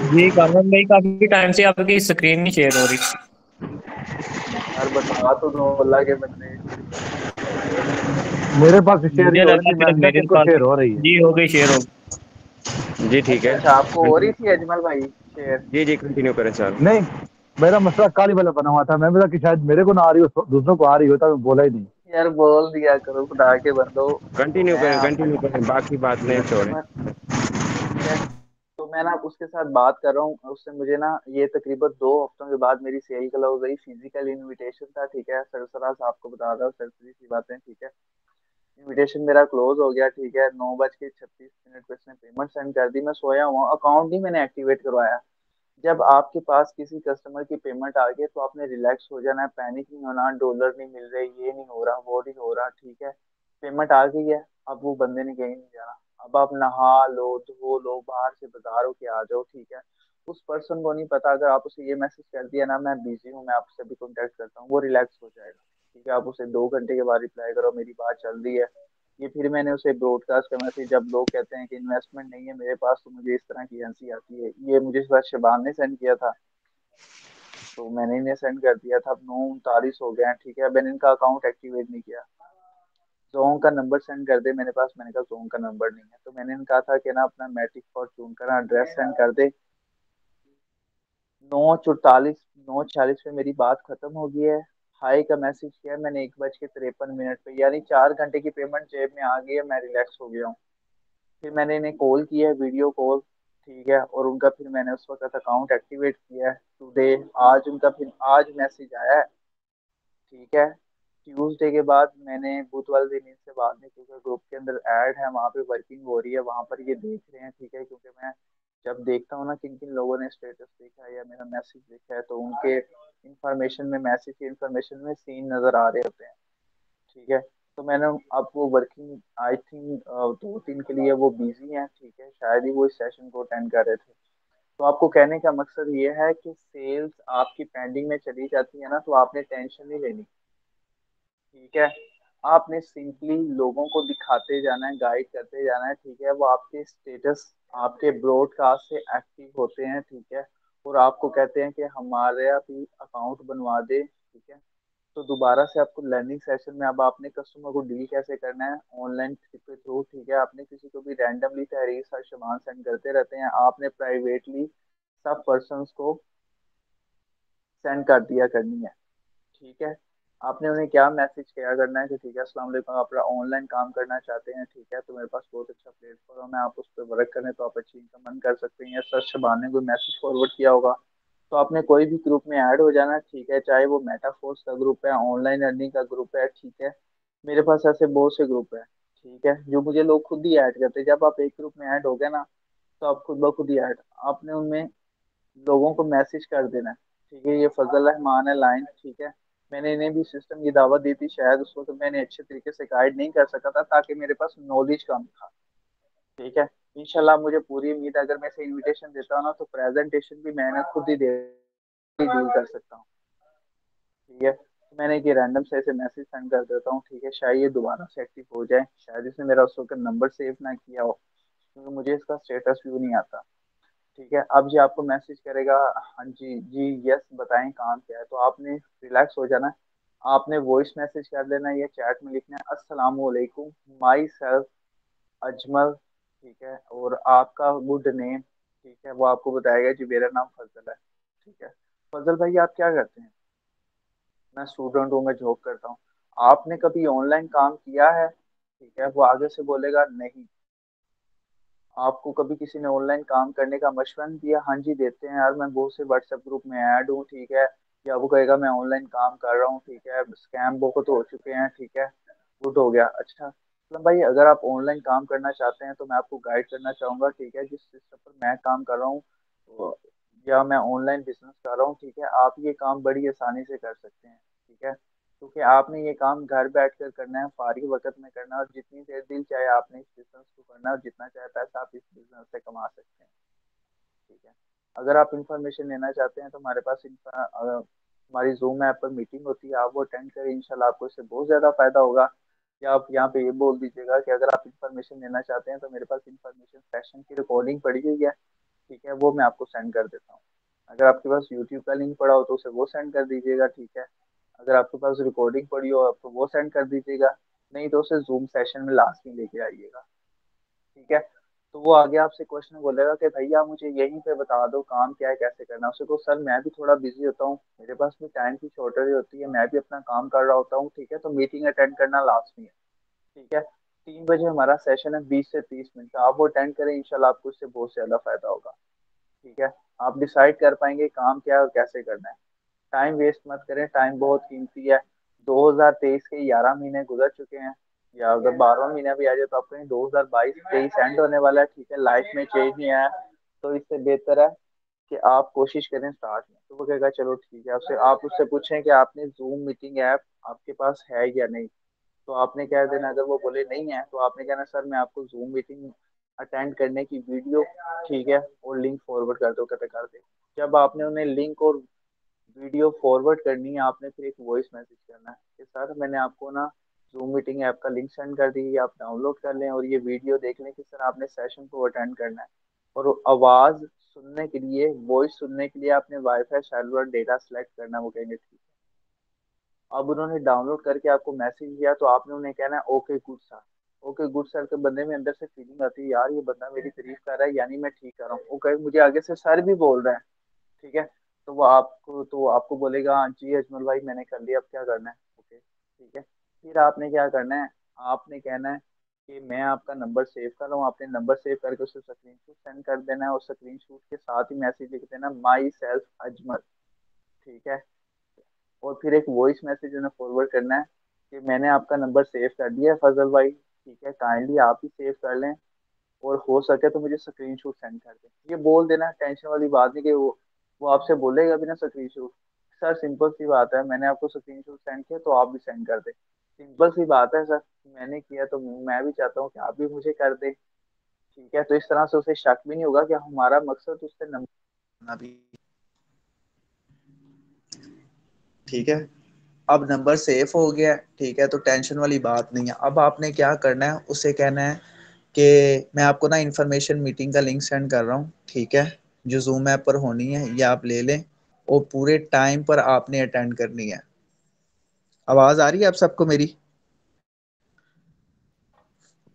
जी कामरान भाई, काफी टाइम से आपकी स्क्रीन नहीं शेयर हो रही। यार बता तो दो अल्लाह के बंदे। मेरे पास शेयर नहीं मुझे हो रही लगा थी, मैंने सिर्फ कहा मेरे किनको पास शेयर हो रही है। जी हो गई, शेयर हो गई। जी ठीक अच्छा है। अच्छा, आपको हो रही कंटिन्यू। थी अजमल भाई शेयर? जी जी कंटिन्यू करें सर। नहीं, मेरा मसला काली वाला बना हुआ था। मैं बोला कि शायद मेरे को ना आ रही हो, दूसरों को आ रही हो, तो मैं बोला ही नहीं। यार बोल दिया करो खुदा के बंदो। तो मैं आपसे कंटिन्यू करें बाकी बात नहीं छोड़ें। कस्टमर, ठीक है, तो मैं ना उसके साथ बात कर रहा हूँ। उससे मुझे ना ये तकरीबन 2 हफ्तों के बाद मेरी सही क्लोज हुई। फिजिकल इनविटेशन था, ठीक है, सरसरास आपको बता रहा हूँ, सरसरी सी बातें, ठीक है। इनविटेशन मेरा क्लोज हो गया, ठीक है। 9:36 पे उसने पेमेंट सेंड कर दी। मैं सोया हुआ, अकाउंट नहीं मैंने एक्टिवेट करवाया। जब आपके पास किसी कस्टमर की पेमेंट आ गई तो आपने रिलैक्स हो जाना है, पैनिक नहीं होना। डॉलर नहीं मिल रहे, ये नहीं हो रहा, वो नहीं हो रहा, ठीक है। पेमेंट आ गई है, अब वो बंदे ने कहीं नहीं जाना। अब आप नहा लो, धो लो, बाहर से बाजार होके आ जाओ, ठीक है। उस पर्सन को नहीं पता, अगर आप उसे ये मैसेज कर दिया ना, मैं बिजी हूँ, मैं आपसे भी कॉन्टेक्ट करता हूँ, वो रिलैक्स हो जाएगा। ठीक है, आप उसे 2 घंटे के बाद रिप्लाई करो, मेरी बात चल रही है। ये फिर मैंने उसे ब्रॉडकास्ट करना थी। जब लोग कहते हैं कि इन्वेस्टमेंट नहीं है मेरे पास, तो मुझे इस तरह की हंसी आती है। ये मुझे शायद शबान ने सेंड किया था, तो मैंने इन्हें सेंड कर दिया था। अब 9:39 हो गए हैं, ठीक है। मैंने इनका अकाउंट एक्टिवेट नहीं किया। जोंग का नंबर सेंड कर दे मेरे पास। मैंने कहा जोंग का नंबर नहीं है, तो मैंने इनका कहा था कि ना अपना मैट्रिक फॉर्चून का एड्रेस सेंड कर दे। 9:44, 9:46 पे मेरी बात खत्म हो गई है। हाई का मैसेज किया मैंने 1:53 पे, यानी 4 घंटे की पेमेंट जेब में आ गई है। मैं रिलैक्स हो गया हूँ। फिर मैंने इन्हें कॉल किया है, वीडियो कॉल, ठीक है। और उनका फिर मैंने उस वक्त अकाउंट एक्टिवेट किया है टुडे। आज उनका फिर आज मैसेज आया है, ठीक है। ट्यूसडे के बाद मैंने बुध वाले दिन इनसे बात नहीं, क्योंकि ग्रुप के अंदर ऐड है, वहाँ पे वर्किंग हो रही है, वहाँ पर ये देख रहे हैं, ठीक है। क्योंकि मैं जब देखता हूँ ना किन किन लोगों ने स्टेटस देखा है या मेरा मैसेज देखा है, तो उनके इंफॉर्मेशन में, मैसेज की इंफॉर्मेशन में सीन नजर आ रहे होते हैं, ठीक है। तो मैंने, अब वो वर्किंग आई थिंक 2 दिन के लिए वो बिजी हैं, ठीक है, शायद ही वो इस सेशन को अटेंड कर रहे थे। तो आपको कहने का मकसद ये है कि सेल्स आपकी पेंडिंग में चली जाती है ना, तो आपने टेंशन नहीं लेनी, ठीक है। आपने सिंपली लोगों को दिखाते जाना है, गाइड करते जाना है, ठीक है। वो आपके स्टेटस, आपके ब्रॉडकास्ट से एक्टिव होते हैं, ठीक है। और आपको कहते हैं कि हमारे भी अकाउंट बनवा दे, ठीक है। तो दोबारा से आपको लर्निंग सेशन में, अब आपने कस्टमर को डील कैसे करना है ऑनलाइन के थ्रू, ठीक है। आपने किसी को भी रैंडमली तहरीर सर शबान सेंड करते रहते हैं, आपने प्राइवेटली सब पर्सनस को सेंड कर दिया करनी है, ठीक है। आपने उन्हें क्या मैसेज किया करना है कि ठीक है, अस्सलाम वालेकुम, आप ऑनलाइन काम करना चाहते हैं, ठीक है, तो मेरे पास बहुत अच्छा प्लेटफॉर्म है, आप उस पर वर्क करें तो आप अच्छी इनकम अर्न कर सकते हैं। या सर शबान ने कोई मैसेज फॉरवर्ड किया होगा, तो आपने कोई भी ग्रुप में ऐड हो जाना, ठीक है। चाहे वो मेटाफोर्स का ग्रुप है, ऑनलाइन अर्निंग का ग्रुप है, ठीक है। मेरे पास ऐसे बहुत से ग्रुप है, ठीक है, जो मुझे लोग खुद ही ऐड करते हैं। जब आप एक ग्रुप में ऐड हो गए ना, तो आप खुद ब खुद ही ऐड, आपने उनमें लोगों को मैसेज कर देना है, ठीक है। ये फजल रहमान है लाइन, ठीक है। मैंने इन्हें भी सिस्टम की दावत दी थी, शायद उस वक्त मैंने अच्छे तरीके से गाइड नहीं कर सका था, ताकि मेरे पास नॉलेज कम था, ठीक है। इंशाल्लाह मुझे पूरी उम्मीद है, अगर मैं इसे इनविटेशन देता हूँ ना, तो प्रेजेंटेशन भी मैंने खुद ही दे डील कर सकता हूँ, ठीक है। तो मैंने ये रैंडम से ऐसे मैसेज सेंड कर देता हूँ, ठीक है। शायद ये दोबारा से एक्टिव हो जाए, शायद इसने मेरा उस वक्त नंबर सेव ना किया हो, क्योंकि मुझे इसका स्टेटस व्यू नहीं आता, ठीक है। अब ये आपको मैसेज करेगा, हाँ जी जी यस बताएं काम क्या है, तो आपने रिलैक्स हो जाना है। आपने वॉइस मैसेज कर लेना है या चैट में लिखना है, अस्सलाम वालेकुम, माई सेल्फ अजमल, ठीक है। और आपका गुड नेम, ठीक है, वो आपको बताएगा जी मेरा नाम फजल है, ठीक है। फजल भाई आप क्या करते हैं? मैं स्टूडेंट हूँ, मैं जॉब करता हूँ। आपने कभी ऑनलाइन काम किया है? ठीक है, वो आगे से बोलेगा नहीं। आपको कभी किसी ने ऑनलाइन काम करने का मशवरा नहीं दिया? हाँ जी देते हैं यार, मैं बहुत से व्हाट्सएप ग्रुप में ऐड हूँ, ठीक है। या वो कहेगा मैं ऑनलाइन काम कर रहा हूँ, ठीक है, स्कैम बहुत हो चुके हैं, ठीक है। गुड हो गया, अच्छा। मतलब भाई अगर आप ऑनलाइन काम करना चाहते हैं तो मैं आपको गाइड करना चाहूंगा, ठीक है। जिस सिस्टम पर मैं काम कर रहा हूँ या मैं ऑनलाइन बिजनेस कर रहा हूँ, ठीक है, आप ये काम बड़ी आसानी से कर सकते हैं, ठीक है। क्योंकि आपने ये काम घर बैठ कर करना है, फारिग वक्त में करना है, और जितनी देर दिल चाहे आपने इस बिजनेस को करना है, और जितना चाहे पैसा आप इस बिजनेस से कमा सकते हैं, ठीक है। अगर आप इंफॉर्मेशन लेना चाहते हैं तो हमारे पास हमारी जूम ऐप पर मीटिंग होती है, आप वो अटेंड करें, इंशाल्लाह आपको इससे बहुत ज़्यादा फायदा होगा। या आप यहाँ पे ये बोल दीजिएगा कि अगर आप इंफॉर्मेशन लेना चाहते हैं तो मेरे पास इंफॉर्मेशन सेशन की रिकॉर्डिंग पड़ी हुई है, ठीक है, वो मैं आपको सेंड कर देता हूँ। अगर आपके पास यूट्यूब का लिंक पड़ा हो तो उसे वो सेंड कर दीजिएगा, ठीक है। अगर आपके पास रिकॉर्डिंग पड़ी हो तो वो सेंड कर दीजिएगा, नहीं तो उसे जूम सेशन में लास्ट में लेके आइएगा, ठीक है। तो वो आगे आपसे क्वेश्चन बोलेगा कि भैया मुझे यहीं पे बता दो काम क्या है, कैसे करना है। उसे को सर मैं भी थोड़ा बिजी होता हूँ, मेरे पास भी टाइम की शॉर्टेज होती है, मैं भी अपना काम कर रहा होता हूँ, ठीक है, तो मीटिंग अटेंड करना लाजमी है, ठीक है। 3 बजे हमारा सेशन है, 20 से 30 मिनट का, आप वो अटेंड करें, इंशाल्लाह आपको इससे बहुत ज्यादा फायदा होगा, ठीक है। आप डिसाइड कर पाएंगे काम क्या है और कैसे करना है। टाइम वेस्ट मत करें, टाइम बहुत कीमती है। 2023 के 11 महीने गुजर चुके हैं, या अगर 12वां महीना भी आ जाए तो आप कहें 2022-23 एंड होने वाला है, ठीक है, लाइफ में चेंज नहीं आया। तो इससे बेहतर है कि आप कोशिश करें स्टार्ट में। तो वो कहेगा चलो ठीक है, आपसे आप उससे पूछें कि आपने जूम मीटिंग ऐप आपके पास है या नहीं। तो आपने कह देना, अगर वो बोले नहीं है तो आपने कहना सर मैं आपको जूम मीटिंग अटेंड करने की वीडियो, ठीक है, और लिंक फॉरवर्ड कर दो, कहते कर दे। जब आपने उन्हें लिंक और वीडियो फॉरवर्ड करनी है, आपने फिर एक वॉइस मैसेज करना है कि सर मैंने आपको ना जूम मीटिंग ऐप का लिंक सेंड कर दी है, आप डाउनलोड कर लें और ये वीडियो देख लें कि सर आपने सेशन को अटेंड करना है। और आवाज़ सुनने के लिए, वॉइस सुनने के लिए आपने वाईफाई सेलुलर डेटा सेलेक्ट करना है, वो कहेंगे ठीक है। अब उन्होंने डाउनलोड करके आपको मैसेज किया तो आपने उन्हें कहना है okay good sir. Okay good sir के बंदे में अंदर से फीलिंग आती है, यार ये बंदा मेरी तारीफ कर रहा है, यानी मैं ठीक कर रहा हूँ, वो कहे मुझे आगे से सर भी बोल रहे हैं, ठीक है। तो वो आपको बोलेगा हाँ जी अजमल भाई मैंने कर लिया, अब क्या करना है, ओके ठीक है। फिर आपने क्या करना है, आपने कहना है कि मैं आपका नंबर सेव कर रहा हूँ, आपने नंबर सेव करके उसे स्क्रीनशॉट सेंड कर देना है, और स्क्रीनशॉट के साथ ही मैसेज लिख देना माई सेल्फ अजमल, ठीक है। और फिर एक वॉइस मैसेज उन्हें फॉरवर्ड करना है कि मैंने आपका नंबर सेव कर दिया है फजल भाई, ठीक है, काइंडली आप ही सेव कर लें, और हो सके तो मुझे स्क्रीनशॉट सेंड कर दें। ये बोल देना, टेंशन वाली बात नहीं कि वो आपसे बोलेगा भी ना स्क्रीनशॉट। सर सिंपल सी बात है, मैंने आपको स्क्रीनशॉट सेंड किया तो आप भी सेंड कर दें, सिंपल सी बात है सर, मैंने किया तो मैं भी चाहता हूँ कि आप भी मुझे कर दें, ठीक है। तो इस तरह से उसे शक भी नहीं होगा कि हमारा मकसद उससे नंबर भी, ठीक है। अब नंबर सेफ हो गया है, ठीक है, तो टेंशन वाली बात नहीं है। अब आपने क्या करना है, उसे कहना है कि मैं आपको ना इंफॉर्मेशन मीटिंग का लिंक सेंड कर रहा हूँ, ठीक है, जो जूम ऐप पर होनी है, ये आप ले लें और पूरे टाइम पर आपने अटेंड करनी है। आवाज आ रही है आप सबको मेरी?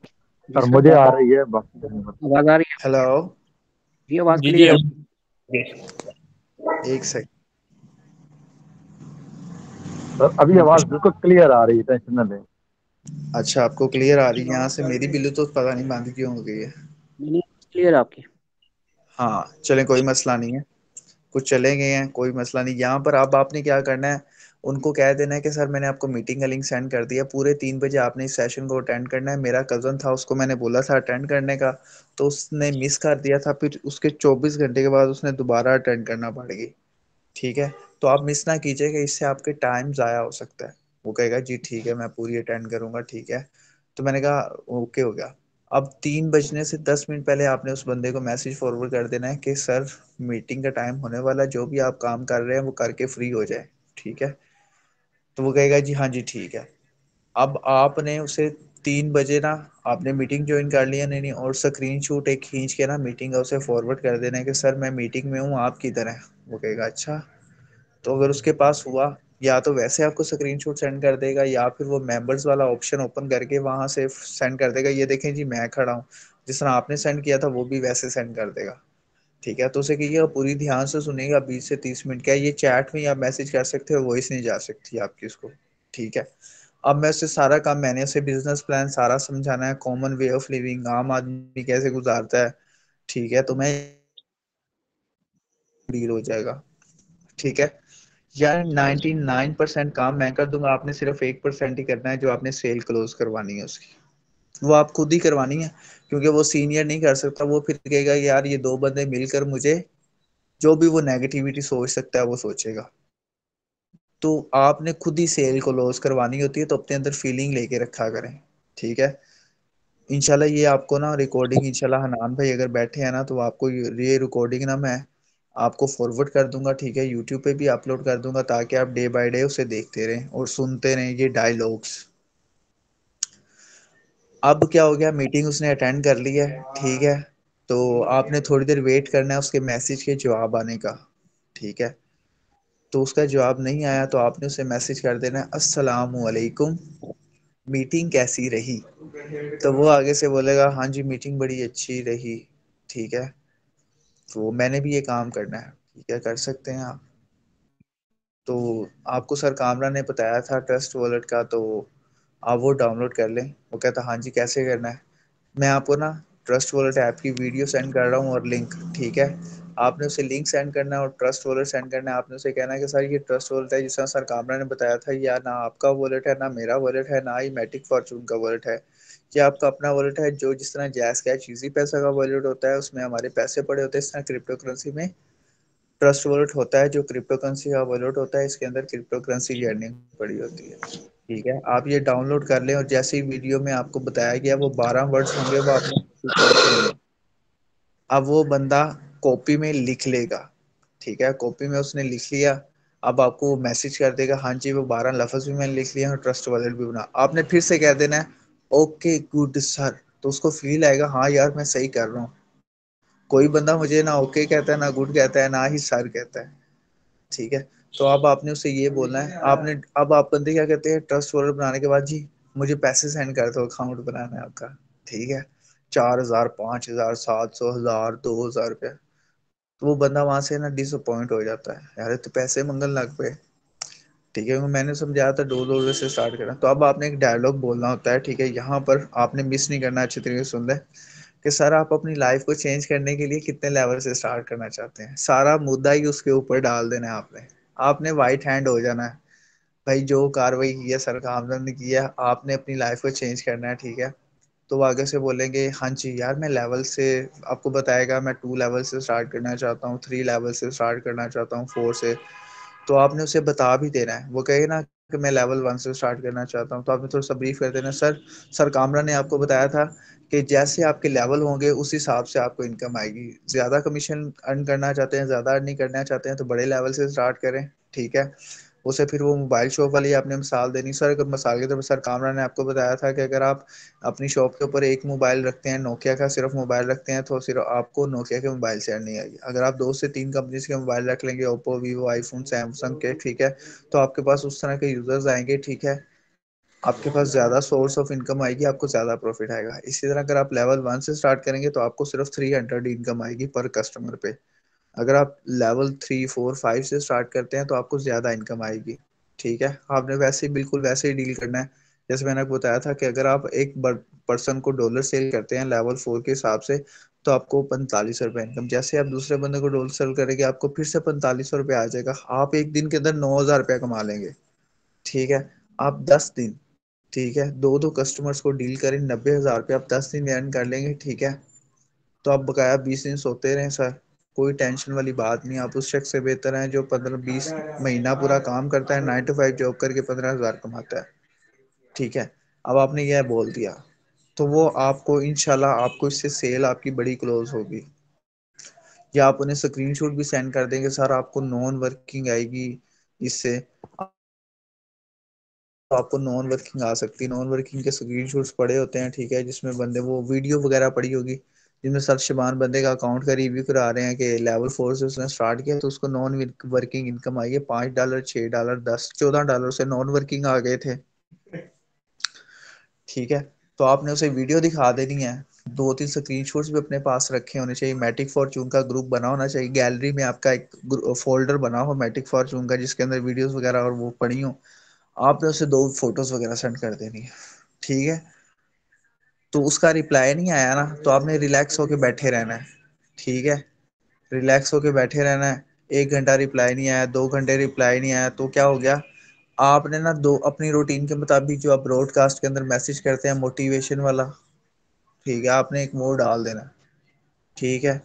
जी सर सर मुझे आ बात रही है, बाकी नहीं पता। आवाज आ रही हेलो, है जी, आवाज जी जी क्लियर है। एक सेकंड। सर अभी आवाज बिल्कुल क्लियर आ रही है, टेंशन न लें। अच्छा आपको क्लियर आ रही है, यहाँ से मेरी ब्लूटूथ पता नहीं बंद क्यों हो गई है। नहीं क्लियर आपकी। हाँ चलें, कोई मसला नहीं है, कुछ चले गए हैं, कोई मसला नहीं। यहाँ पर अब आपने क्या करना है, उनको कह देना है कि सर मैंने आपको मीटिंग का लिंक सेंड कर दिया, पूरे 3 बजे आपने इस सेशन को अटेंड करना है। मेरा कज़न था, उसको मैंने बोला था अटेंड करने का, तो उसने मिस कर दिया था, फिर उसके 24 घंटे के बाद उसने दोबारा अटेंड करना पड़ेगी, ठीक है। तो आप मिस ना कीजिएगा, इससे आपके टाइम ज़ाया हो सकता है। वो कहेगा जी ठीक है मैं पूरी अटेंड करूंगा, ठीक है। तो मैंने कहा ओके हो गया। अब 3 बजने से 10 मिनट पहले आपने उस बंदे को मैसेज फॉरवर्ड कर देना है कि सर मीटिंग का टाइम होने वाला है, जो भी आप काम कर रहे हैं वो करके फ्री हो जाए, ठीक है। तो वो कहेगा जी हाँ जी ठीक है। अब आपने उसे 3 बजे ना आपने मीटिंग ज्वाइन कर लिया, नहीं नहीं, और स्क्रीनशॉट एक खींच के ना मीटिंग का उसे फॉरवर्ड कर देना है कि सर मैं मीटिंग में हूँ, आप किधर हैं। वो कहेगा अच्छा। तो अगर उसके पास हुआ, या तो वैसे आपको स्क्रीनशॉट सेंड कर देगा, या फिर वो मेंबर्स वाला ऑप्शन ओपन करके वहां से सेंड कर देगा, ये देखें जी मैं खड़ा हूँ, जिस तरह आपने सेंड किया था वो भी वैसे सेंड कर देगा, ठीक है। तो उसे कहिएगा पूरी ध्यान से सुनेगा, 20 से 30 मिनट का ये चैट में आप मैसेज कर सकते हो, वॉइस नहीं जा सकती आपकी उसको, ठीक है। अब मैं उससे सारा काम, मैंने उसे बिजनेस प्लान सारा समझाना है, कॉमन वे ऑफ लिविंग, आम आदमी कैसे गुजारता है, ठीक है। तो मैं डील हो जाएगा, ठीक है। यार 99% काम मैं कर दूंगा, आपने सिर्फ 1% ही करना है जो आपने सेल क्लोज करवानी है उसकी, वो आप खुद ही करवानी है, क्योंकि वो सीनियर नहीं कर सकता। वो फिर कहेगा यार ये दो बंदे मिलकर मुझे, जो भी वो नेगेटिविटी सोच सकता है वो सोचेगा। तो आपने खुद ही सेल को लॉस करवानी होती है, तो अपने अंदर फीलिंग लेके रखा करें, ठीक है। इंशाल्लाह ये आपको ना रिकॉर्डिंग, इंशाल्लाह हनान भाई अगर बैठे हैं ना, तो आपको ये रिकॉर्डिंग ना मैं आपको फॉरवर्ड कर दूंगा, ठीक है। यूट्यूब पे भी अपलोड कर दूंगा, ताकि आप डे बाय डे उसे देखते रहें और सुनते रहें ये डायलॉग्स। अब क्या हो गया, मीटिंग उसने अटेंड कर ली है, ठीक है। तो आपने थोड़ी देर वेट करना है उसके मैसेज के जवाब आने का, ठीक है। तो उसका जवाब नहीं आया तो आपने उसे मैसेज कर देना है, अस्सलामु अलैकुम, मीटिंग कैसी रही। तो वो आगे से बोलेगा हाँ जी मीटिंग बड़ी अच्छी रही, ठीक है। तो मैंने भी ये काम करना है, ठीक है, कर सकते हैं आप। तो आपको सर कामरा ने बताया था ट्रस्ट वॉलेट का, तो आप वो डाउनलोड कर लें। वो कहता हाँ जी कैसे करना है। मैं आपको ना ट्रस्ट वॉलेट ऐप की वीडियो सेंड कर रहा हूँ और लिंक, ठीक है। आपने उसे लिंक सेंड करना है और ट्रस्ट वॉलेट सेंड करना है। आपने उसे कहना है कि सर ये ट्रस्ट वॉलेट है, जिस तरह सर कामरा ने बताया था, या ना आपका वॉलेट है, ना मेरा वॉलेट है, ना ही मैटिक फॉर्चून का वॉलेट है। ये आपका अपना वॉलेट है, जो जिस तरह जैस कैश इजी पैसा का वॉलेट होता है, उसमें हमारे पैसे पड़े होते हैं, इस तरह क्रिप्टो करेंसी में ट्रस्ट वॉलेट होता है, जो क्रिप्टो करेंसी का वॉलेट होता है, इसके अंदर क्रिप्टो करेंसी की अर्निंग पड़ी होती है, ठीक है। आप ये डाउनलोड कर लें, और जैसे ही वीडियो में आपको बताया गया वो 12 वर्ड्स होंगे, वो आपने पढ़ने हैं। अब वो बंदा कॉपी में लिख लेगा, ठीक है। कॉपी में उसने लिख लिया, अब आपको मैसेज कर देगा हाँ जी वो 12 लफ्ज भी मैंने लिख लिया और ट्रस्ट वॉलेट भी बना। आपने फिर से कह देना है ओके गुड सर, तो उसको फील आएगा हाँ यार मैं सही कर रहा हूँ। कोई बंदा मुझे ना ओके कहता है, ना गुड कहता है, ना ही सर कहता है, ठीक है। तो अब आपने उससे ये बोलना है, आपने अब आप बंदे क्या कहते हैं ट्रस्ट वॉलेट बनाने के बाद, जी मुझे पैसे सेंड कर दो, अकाउंट बनाना है आपका, ठीक है। 4,000, 5,000, 700, 1,000, 2,000 रुपया। तो वो बंदा वहां से ना डिसअपॉइंट हो जाता है, यार ये तो पैसे मंगल लग पे, ठीक है। मैंने समझाया था $2 से स्टार्ट करना। तो अब आपने एक डायलॉग बोलना होता है, ठीक है। यहाँ पर आपने मिस नहीं करना, अच्छी तरीके से सुन ले कि सर आप अपनी लाइफ को चेंज करने के लिए कितने लेवल से स्टार्ट करना चाहते हैं। सारा मुद्दा ही उसके ऊपर डाल देना है आपने। आपने वाइट हैंड हो जाना है, भाई जो कार्रवाई की है सर का हमदर्द ने की है, आपने अपनी लाइफ को चेंज करना है, ठीक है। तो वो आगे से बोलेंगे हाँ जी यार मैं लेवल से, आपको बताएगा मैं 2 लेवल से स्टार्ट करना चाहता हूँ, 3 लेवल से स्टार्ट करना चाहता हूँ, 4 से। तो आपने उसे बता भी देना है। वो कहे ना कि मैं लेवल 1 से स्टार्ट करना चाहता हूँ, तो आपने थोड़ा सा ब्रीफ कर देना, सर कामरा ने आपको बताया था कि जैसे आपके लेवल होंगे उस हिसाब से आपको इनकम आएगी। ज़्यादा कमीशन अर्न करना चाहते हैं, ज़्यादा अर्निंग करना चाहते हैं, तो बड़े लेवल से स्टार्ट करें, ठीक है। उसे फिर वो मोबाइल शॉप वाली आपने मिसाल देनी, सर अगर मिसाल के तौर पर सर कामरा ने आपको बताया था कि अगर आप अपनी शॉप के ऊपर एक मोबाइल रखते हैं, नोकिया का सिर्फ मोबाइल रखते हैं, तो सिर्फ आपको नोकिया के मोबाइल से अर्निंग आएगी। अगर आप 2 से 3 कंपनीज के मोबाइल रख लेंगे, ओप्पो, वीवो, आईफोन, सैमसंग के, ठीक है, तो आपके पास उस तरह के यूजर्स आएंगे, ठीक है। आपके पास ज्यादा सोर्स ऑफ इनकम आएगी, आपको ज्यादा प्रॉफिट आएगा। इसी तरह अगर आप लेवल 1 से स्टार्ट करेंगे तो आपको सिर्फ 300 इनकम आएगी पर कस्टमर पे। अगर आप लेवल 3, 4, 5 से स्टार्ट करते हैं तो आपको ज्यादा इनकम आएगी, ठीक है। आपने वैसे ही बिल्कुल वैसे ही डील करना है, जैसे मैंने आपको बताया था कि अगर आप एक पर्सन को डॉलर सेल करते हैं लेवल 4 के हिसाब से, तो आपको 45 रुपए इनकम। जैसे आप दूसरे बंदे को डॉलर सेल करेंगे, आपको फिर से 45 रुपए आ जाएगा। आप एक दिन के अंदर 9,000 रुपया कमा लेंगे, ठीक है। आप 10 दिन, ठीक है, दो दो कस्टमर्स को डील करें, 90,000 रुपये आप 10 दिन में अर्न कर लेंगे, ठीक है। तो आप बकाया 20 दिन सोते रहें सर, कोई टेंशन वाली बात नहीं। आप उस शख्स से बेहतर हैं जो 15-20 महीना पूरा काम करता है, 9 to 5 जॉब करके 15,000 कमाता है, ठीक है। अब आपने यह बोल दिया, तो वो आपको इंशाल्लाह आपको इससे सेल आपकी बड़ी क्लोज होगी। या आप उन्हें स्क्रीनशॉट भी सेंड कर देंगे, सर आपको नॉन वर्किंग आएगी इससे, तो आपको नॉन वर्किंग आ सकती है। नॉन वर्किंग के स्क्रीनशॉट्स पड़े होते हैं, ठीक है, जिसमें बंदे वो वीडियो वगैरह पड़ी होगी, जिनमें सर शबान बंदे का अकाउंट का रिव्यू करा रहे हैं कि लेवल 4 से उसने स्टार्ट किया तो उसको नॉन वर्किंग इनकम आई है $5, $6, 10, $14 से नॉन वर्किंग आ गए थे, ठीक है। तो आपने उसे वीडियो दिखा देनी है, 2-3 स्क्रीनशॉट्स भी अपने पास रखे होने चाहिए। मैटिक फॉर्चून का ग्रुप बना होना चाहिए, गैलरी में आपका एक फोल्डर बना हो मैटिक फॉर्चून का, जिसके अंदर वीडियोस वगैरह और वो पड़ी हो। आपने उसे 2 फोटोज वगैरह सेंड कर देनी है, ठीक है। तो उसका रिप्लाई नहीं आया ना, तो आपने रिलैक्स होके बैठे रहना है, ठीक है। रिलैक्स होके बैठे रहना है। 1 घंटा रिप्लाई नहीं आया, 2 घंटे रिप्लाई नहीं आया, तो क्या हो गया, आपने ना दो अपनी रूटीन के मुताबिक जो आप ब्रॉडकास्ट के अंदर मैसेज करते हैं मोटिवेशन वाला, ठीक है, आपने एक मोड डाल देना, ठीक है।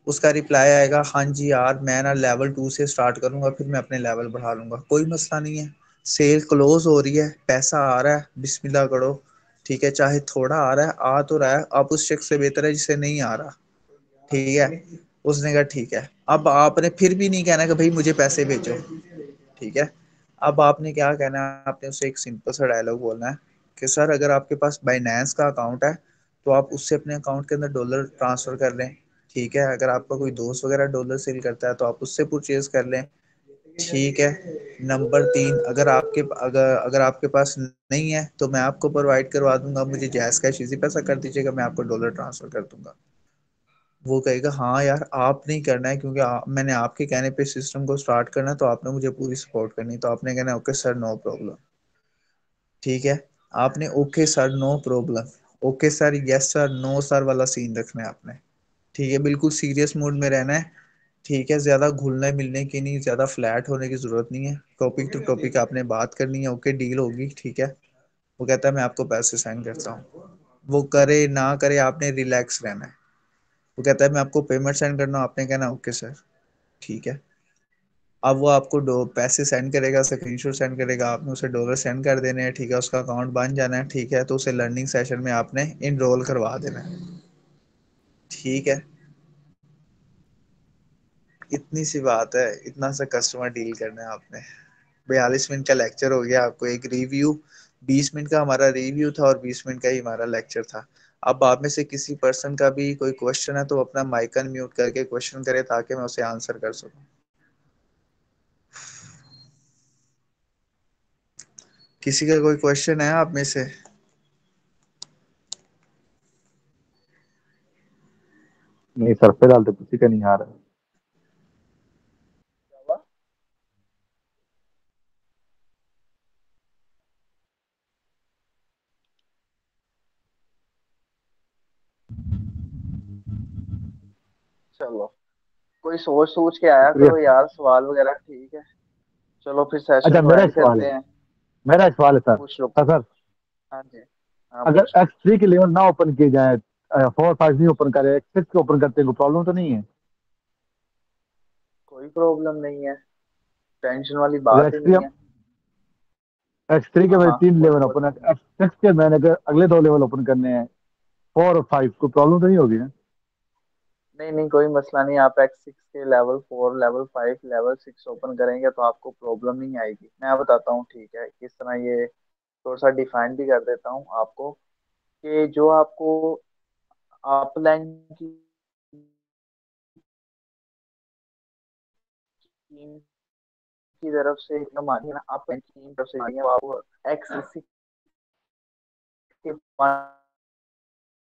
उसका रिप्लाई आएगा, हाँ जी यार मैं ना लेवल 2 से स्टार्ट करूंगा, फिर मैं अपने लेवल बढ़ा लूंगा, कोई मसला नहीं है। सेल क्लोज हो रही है, पैसा आ रहा है, बिस्मिल्लाह करो, ठीक है। चाहे थोड़ा आ रहा है, आ तो रहा है, आप उस शख्स से बेहतर है जिसे नहीं आ रहा, ठीक है। उसने कहा ठीक है। अब आपने फिर भी नहीं कहना कि भाई मुझे पैसे भेजो, ठीक है। अब आपने क्या कहना है, आपने उसे एक सिंपल सा डायलॉग बोलना है कि सर अगर आपके पास बाइनेंस का अकाउंट है तो आप उससे अपने अकाउंट के अंदर डॉलर ट्रांसफर कर लें, ठीक है। अगर आपका कोई दोस्त वगैरह डॉलर सेल करता है तो आप उससे परचेज कर लें, ठीक है। नंबर 3, अगर अगर आपके पास नहीं है तो मैं आपको प्रोवाइड करवा दूंगा, मुझे जैस कैश इजी पैसा कर दीजिएगा, मैं आपको डॉलर ट्रांसफर कर दूंगा। वो कहेगा हाँ यार आप नहीं करना है, क्योंकि मैंने आपके कहने पे सिस्टम को स्टार्ट करना है, तो आपने मुझे पूरी सपोर्ट करनी है। तो आपने कहना ओके सर नो प्रॉब्लम, ठीक है। आपने okay sir no problem, okay sir yes sir no sir वाला सीन रखना है आपने, ठीक है। बिल्कुल सीरियस मूड में रहना है, ठीक है। ज्यादा घुलने मिलने की नहीं, ज्यादा फ्लैट होने की जरूरत नहीं है। टॉपिक टू टॉपिक आपने बात करनी है, ओके डील होगी, ठीक है। वो कहता है मैं आपको पैसे सेंड करता हूँ, वो करे ना करे आपने रिलैक्स रहना है। वो कहता है मैं आपको पेमेंट सेंड करना हूँ, आपने कहना ओके सर, ठीक है। अब वो आपको पैसे सेंड करेगा, स्क्रीनशॉट सेंड करेगा, आपने उसे डॉलर सेंड कर देने हैं, ठीक है। उसका अकाउंट बन जाना है, ठीक है। तो उसे लर्निंग सेशन में आपने इनरोल करवा देना है, ठीक है। इतनी सी बात है, इतना सा कस्टमर डील करना है आपने। 42 मिनट का लेक्चर हो गया आपको, एक रिव्यू, 20 मिनट का हमारा रिव्यू था और 20 मिनट का ही हमारा लेक्चर था। अब आप में से किसी पर्सन का भी कोई क्वेश्चन है तो अपना माइक अनम्यूट करके क्वेश्चन करे ताकि मैं उसे आंसर कर सकूं। किसी का कोई क्वेश्चन है आप में से? नहीं सर, फिलहाल तो किसी का नहीं आ रहा। क्या हुआ? चलो, कोई सोच सोच के आया शुक्रिया। करो यार सवाल वगैरह, ठीक है। चलो फिर सेशन अच्छा, को मेरा एक एंड सवाल है। करते हैं। मेरा एक सवाल है सर। पूछ लो पूछ। सर, हाँ जी। हाँ अगर पूछो। X3 के लेवल ना ओपन किए जाए, 4 5 नहीं ओपन करे, X6 के ओपन करते हैं, कोई प्रॉब्लम तो नहीं है? कोई प्रॉब्लम नहीं है, टेंशन वाली अगर बात ही X3 नहीं है। X3 के हाँ मेरे हाँ 3 लेवल बोलो बोलो। ओपन है, X6 के मैंने अगर अगले 2 लेवल ओपन करने हैं, 4 और 5, कोई प्रॉब्लम तो नहीं होगी ना? नहीं नहीं कोई मसला नहीं, आप X6 के लेवल 4 लेवल 5 लेवल 6 ओपन करेंगे तो आपको प्रॉब्लम नहीं आएगी। मैं बताता हूँ ठीक है किस तरह, ये थोड़ा सा डिफाइन भी कर देता हूँ आपको, कि जो आपको अपलाइन की टीम की तरफ से इनकम आनी है ना, अपलाइन की टीम की तरफ से आनी है, वो आपको X6 के 1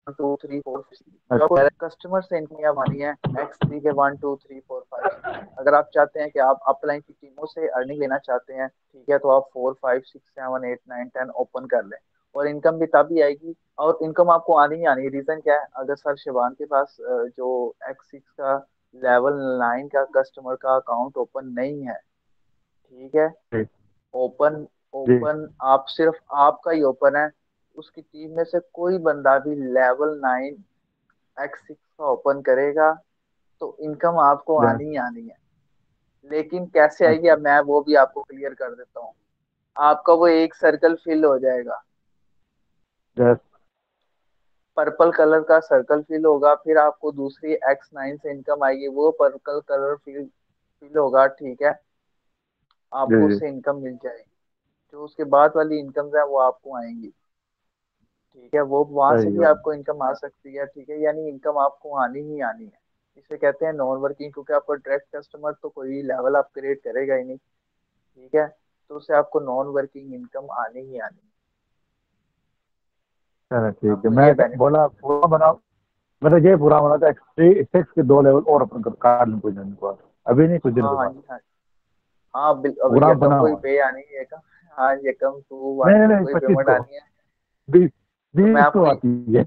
2 3 4 जो आपको अच्छा। कस्टमर से इनकम आनी है X3 के 1 2 3 4 5 से। अगर आप चाहते हैं कि आप अपलाइन की टीमों से अर्निंग लेना चाहते हैं, ठीक है, तो आप 4 5 6 7 8 9 10 ओपन कर लें, और इनकम भी तभी आएगी। और इनकम आपको आनी ही आनी है। रीजन क्या है, अगर सर शिवान के पास जो X6 का लेवल 9 का कस्टमर का अकाउंट ओपन नहीं है, ठीक है, जी। ओपन जी। ओपन आप सिर्फ आपका ही ओपन है, उसकी टीम में से कोई बंदा भी लेवल 9 X6 का ओपन करेगा तो इनकम आपको यस। आनी ही आनी है। लेकिन कैसे आएगी, अच्छा। अब मैं वो भी आपको क्लियर कर देता हूँ। आपका वो एक सर्कल फिल हो जाएगा, यस। पर्पल कलर का सर्कल फिल होगा, फिर आपको दूसरी X9 से इनकम आएगी, वो पर्पल कलर फिल फिल होगा, ठीक है। जी आपको जी। उससे इनकम मिल जाएगी, जो उसके बाद वाली इनकम है वो आपको आएंगी, ठीक है। वो वहां से सही भी है। आपको इनकम आ सकती है, ठीक है। यानी इनकम आपको आनी ही आनी है। इसे कहते हैं नॉन वर्किंग, क्योंकि आपका डायरेक्ट कस्टमर तो कोई लेवल आप क्रिएट करेगा ही नहीं, ठीक है। तो उससे आपको नॉन वर्किंग इनकम आनी ही आनी है। चलो ठीक है, आपको मैं ये बेनिफिट बोला मिलेगा। पूरा बना। मतलब ये पूरा बना था, X6 के 2 लेवल और ओपन कर काट लूँ कुछ दिन के बाद, अभी नहीं, कुछ दिन हाँ के हाँ बाद। जी हाँ। हाँ अभी प्रोग्राम यकम बना को ही हुआ है। पे आनी है, यकम। हाँ यकम टू नहीं वन नहीं टू नहीं, को ही 25 पेमेंट को। आनी है। 20 तो मैं 20 को आपको आती है।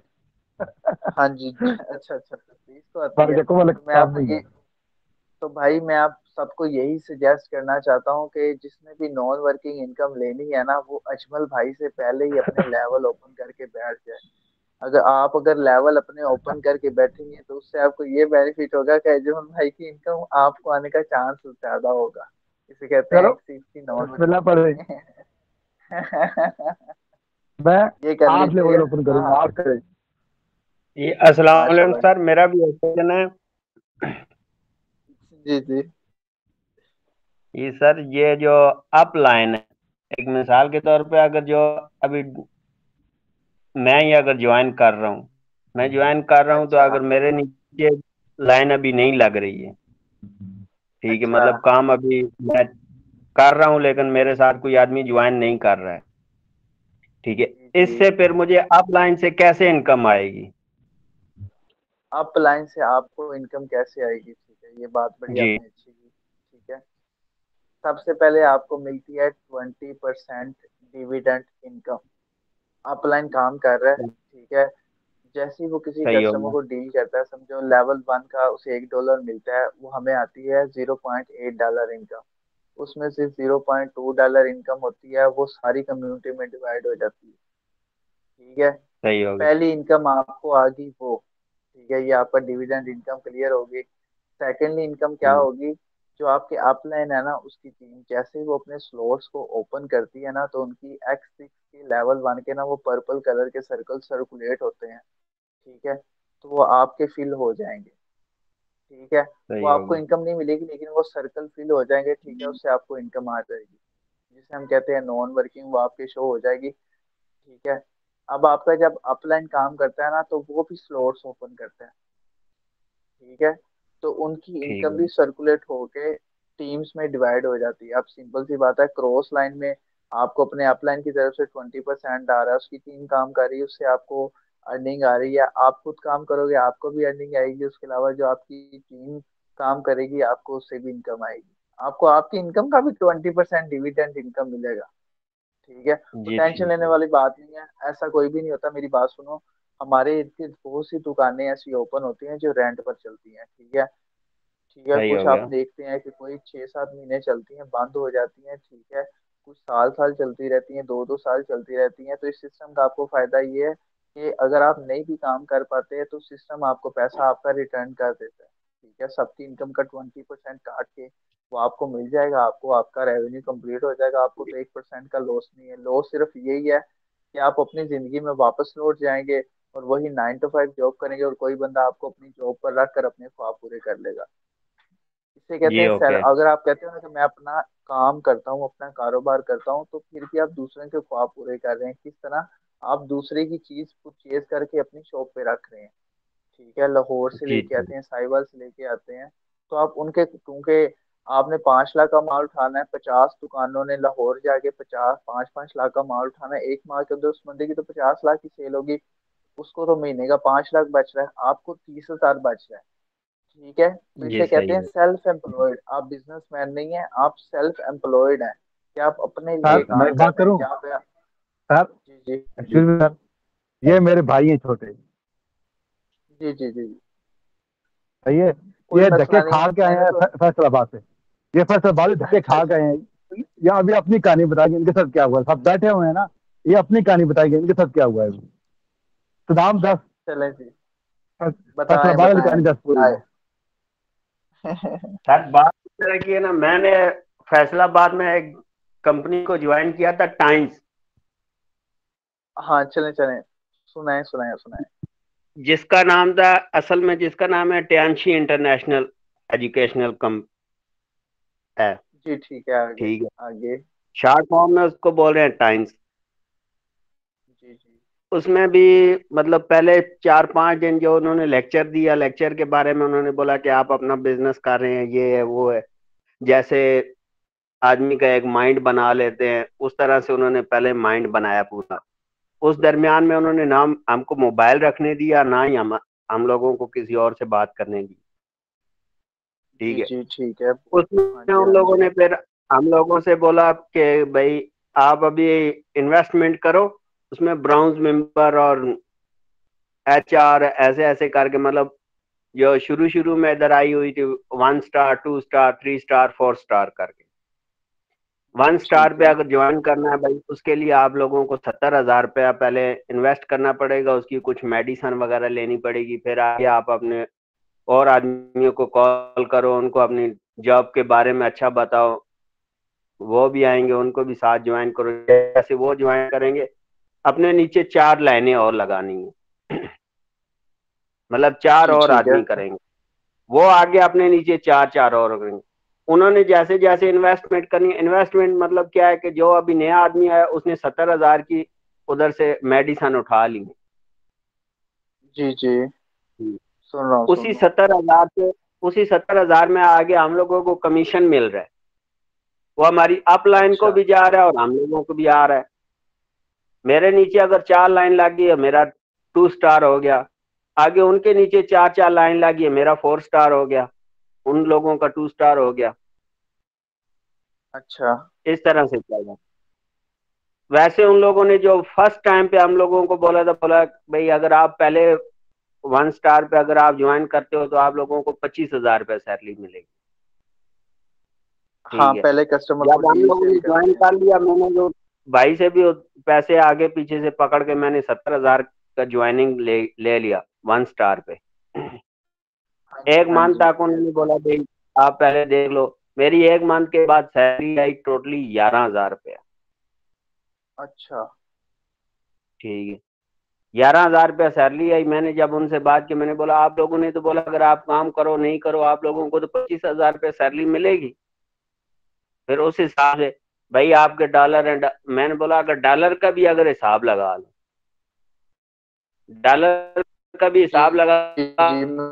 हाँ जी अच्छा अच्छा अच्छा, 20 को आती पर है। देखो वाला तो मैं काम आपको नहीं ये, है। तो भाई मैं आप सबको यही सजेस्ट करना चाहता हूँ कि जिसने भी नॉन वर्किंग इनकम लेनी है ना, वो अजमल भाई से पहले ही अपने लेवल ओपन करके बैठ जाए। अगर लेवल अपने ओपन करके बैठेंगे तो उससे आपको ये बेनिफिट होगा कि एजुमन भाई की इनकम आपको आने का चांस ज्यादा होगा। इसे कहते हैं चलो एक सिक्सटी नॉन बिस्मिल्लाह पढ़े। वर्किंग। मैं ये कर 8 लीजिएगा। लेवल ओपन हाँ करूंगा, हाँ। 8 करें। ये अस्सलाम वालेकुम माशाल्लाह। सर, मेरा भी क्वेश्चन है। जी जी। ये सर, ये जो अप लाइन है, एक मिसाल के तौर पे अगर जो अभी मैं ये अगर ज्वाइन कर रहा हूँ, मैं ज्वाइन कर रहा हूँ तो अच्छा अगर मेरे नीचे लाइन अभी नहीं लग रही है, ठीक है, अच्छा। मतलब काम अभी मैं कर रहा हूँ लेकिन मेरे साथ कोई आदमी ज्वाइन नहीं कर रहा है, ठीक है, जी जी। इससे फिर मुझे अप लाइन से कैसे इनकम आएगी? अप लाइन से आपको इनकम कैसे आएगी, ठीक है, ये बात बड़ी जी। आपने अच्छी की। ठीक है। सबसे पहले आपको मिलती है 20% डिविडेंड इनकम। अपलाइन काम कर रहा है, ठीक है। जैसे ही वो किसी सही कस्टमर होगा। को डील करता है, समझो लेवल 1 का उसे $1 मिलता है, वो हमें आती है $0.8 इनकम। उसमें से $0.2 इनकम होती है, वो सारी कम्युनिटी में डिवाइड हो जाती है। ठीक है। सही होगा। पहली इनकम आपको आ गई वो, ठीक है, ये आपका डिविडेंड इनकम क्लियर होगी। सेकेंडली इनकम क्या हम्म, होगी, जो आपके अपलाइन है ना उसकी टीम जैसे ही वो अपने स्लॉट्स को ओपन करती है ना, तो उनकी X6 के लेवल 1 के ना वो पर्पल कलर के सर्कल सर्कुलेट होते हैं। ठीक है। तो वो आपके फिल हो जाएंगे। ठीक है। वो सही आपको होगा। इनकम नहीं मिलेगी लेकिन वो सर्कल फिल हो जाएंगे, ठीक है, उससे आपको इनकम आ जाएगी, जिसे हम कहते हैं नॉन वर्किंग, वो आपके शो हो जाएगी। ठीक है। अब आपका जब अपलाइन काम करता है ना, तो वो भी स्लॉट्स ओपन करता है। ठीक है। तो उनकी ठीक इनकम है। भी सर्कुलेट होके टीम्स में डिवाइड हो जाती है। अब सिंपल सी बात है, क्रॉस लाइन में आपको अपने अपलाइन की तरफ से 20% आ रहा है, उसकी टीम काम कर रही है, उससे आपको अर्निंग आ रही है। आप खुद काम करोगे आपको भी अर्निंग आएगी, उसके अलावा जो आपकी टीम काम करेगी आपको उससे भी इनकम आएगी। आपको आपकी इनकम का भी 20% डिविडेंड इनकम मिलेगा। ठीक है। तो जी टेंशन ठीक लेने है। वाली बात नहीं है, ऐसा कोई भी नहीं होता। मेरी बात सुनो, हमारे इर्द गिर्द बहुत सी दुकानें ऐसी ओपन होती हैं जो रेंट पर चलती हैं। ठीक है। ठीक है। सही कुछ हो आप गया। देखते हैं कि कोई 6-7 महीने चलती हैं, बंद हो जाती हैं। ठीक है। कुछ साल साल चलती रहती हैं, 2-2 साल चलती रहती हैं। तो इस सिस्टम का आपको फायदा ये है कि अगर आप नहीं भी काम कर पाते हैं तो सिस्टम आपको पैसा आपका रिटर्न कर देता है। ठीक है। सबकी इनकम का 20% काट के वो आपको मिल जाएगा, आपको आपका रेवेन्यू कंप्लीट हो जाएगा। आपको तो 1% का लॉस नहीं है। लॉस सिर्फ यही है कि आप अपनी जिंदगी में वापस लौट जाएंगे और वही 9 to 5 जॉब करेंगे, और कोई बंदा आपको अपनी जॉब पर रख कर अपने ख्वाब पूरे कर लेगा। इसे कहते जी हैं सेल। ओके। अगर आप कहते हो ना कि मैं अपना काम करता हूँ, अपना कारोबार करता हूँ, तो फिर भी आप दूसरे के ख्वाब पूरे कर रहे हैं। किस तरह? आप दूसरे की चीज परचेज करके अपनी शॉप पे रख रहे हैं। ठीक है। लाहौर से जी लेके ठीक। आते हैं, साहिवाल से लेके आते हैं। तो आप उनके, क्योंकि आपने 5 लाख का माल उठाना है, 50 दुकानों ने लाहौर जाके 5-5 लाख का माल उठाना है एक माह के अंदर, उस बंदे की तो 50 लाख की सेल होगी। उसको तो महीने का 5 लाख बच रहा है, आपको 30,000 बच रहा है। ठीक है। तो जी इसे कहते सही हैं है। Self employed. आप बिजनेसमैन नहीं है, आप सेल्फ एम्प्लॉयड हैं, कि आप अपने लिए सर मैं काम एक कर बात रहे हैं करूं? जहाँ पे सर जी जी। एक्चुअली में सर, ये मेरे भाई हैं छोटे। जी जी जी। ये कोई ये धक्के मसला नहीं खा है, के आए मैंने हैं तो फैसलाबाद से। ये फैसलाबाद से धक्के अच्छा खा अच्छा। गए हैं। या अभी अपनी कहानी बताएंगे इनके साथ क्या हुआ है। सब बैठे हुए हैं ना, ये अपनी कहानी बताएंगे इनके साथ क्या हुआ है। सुदाम 10, चलें जी। बताएं फैसलाबाद वाली बताएं। कहानी 10 पूरी आए। है। सर बात इस तरह की है ना, मैंने फैसलाबाद में एक कंपनी को ज्वाइन किया था, टाइम्स, हाँ चलें चलें। सुनाए सुनाए सुनाए। जिसका नाम था, असल में जिसका नाम है टियांशी इंटरनेशनल एजुकेशनल कम है। जी ठीक है। आगे। ठीक है। आगे। शॉर्ट फॉर्म में उसको बोल रहे हैं टाइम्स। जी जी। उसमें भी मतलब पहले 4-5 दिन जो उन्होंने लेक्चर दिया, लेक्चर के बारे में उन्होंने बोला कि आप अपना बिजनेस कर रहे हैं, ये है वो है, जैसे आदमी का एक माइंड बना लेते हैं उस तरह से उन्होंने पहले माइंड बनाया पूरा। उस दरमियान में उन्होंने नाम हमको मोबाइल रखने दिया, ना ही हम लोगों को किसी और से बात करने दी। ठीक जी है। जी ठीक है। हाँ उसमें जी उन हाँ लोगों जी। ने फिर हम लोगों से बोला कि भाई आप अभी इन्वेस्टमेंट करो, उसमें ब्राउन्स मेंबर और HR ऐसे ऐसे करके, मतलब जो शुरू शुरू में इधर आई हुई थी, 1 स्टार 2 स्टार 3 स्टार 4 स्टार करके, 1 स्टार ठीक पे है। अगर ज्वाइन करना है भाई, उसके लिए आप लोगों को 70,000 रुपया पहले इन्वेस्ट करना पड़ेगा, उसकी कुछ मेडिसिन वगैरह लेनी पड़ेगी, फिर आगे आप अपने और आदमियों को कॉल करो, उनको अपनी जॉब के बारे में अच्छा बताओ, वो भी आएंगे, उनको भी साथ ज्वाइन करो। जैसे वो ज्वाइन करेंगे, अपने नीचे 4 लाइनें और लगानी है मतलब 4 जी और ठीक है। आदमी करेंगे, वो आगे अपने नीचे 4 और करेंगे। उन्होंने जैसे जैसे इन्वेस्टमेंट करनी है, इन्वेस्टमेंट मतलब क्या है कि जो अभी नया आदमी आया उसने 70,000 की उधर से मेडिसिन उठा ली, जी जी, सुन रहा हूँ सुन उसी रहा हूँ। 70,000 से, उसी 70,000 में आगे हम लोगों को कमीशन मिल रहा है, वो हमारी अपलाइन को अच्छा भी जा रहा है और हम लोगों को भी आ रहा है। मेरे नीचे अगर 4 लाइन लगी है, मेरा 2 स्टार हो गया, आगे उनके नीचे 4 लाइन लगी है, मेरा 4 स्टार हो गया, उन लोगों का 2 स्टार हो गया। अच्छा। इस तरह से चल। वैसे उन लोगों ने जो फर्स्ट टाइम पे हम लोगों को बोला था, बोला भाई अगर आप पहले 1 स्टार पे अगर आप ज्वाइन करते हो तो आप लोगों को 25,000 रुपये सैलरी मिलेगी। हाँ, ठीक है। पहले कस्टमर को जब हम डील लोगों सेल ने करते ज्वाइन हैं। कर लिया, मैंने जो भाई से भी पैसे आगे पीछे से पकड़ के मैंने 70,000 का ज्वाइनिंग ले लिया 1 स्टार पे। हाँ जी एक हाँ मंथ जी। तक उन्होंने बोला भाई आप पहले देख लो, मेरी 1 मंथ के बाद सैलरी आई टोटली 11,000 रुपया। अच्छा। ठीक है, 11,000 रुपया सैलरी आई। मैंने जब उनसे बात की, मैंने बोला आप लोगों ने तो बोला अगर आप काम करो नहीं करो आप लोगों को तो 25,000 रुपया सैलरी मिलेगी। फिर उस हिसाब से भाई आपके डॉलर एंड, मैंने बोला अगर डॉलर का भी अगर हिसाब लगा लो, डॉलर का भी जी हिसाब लगा, जी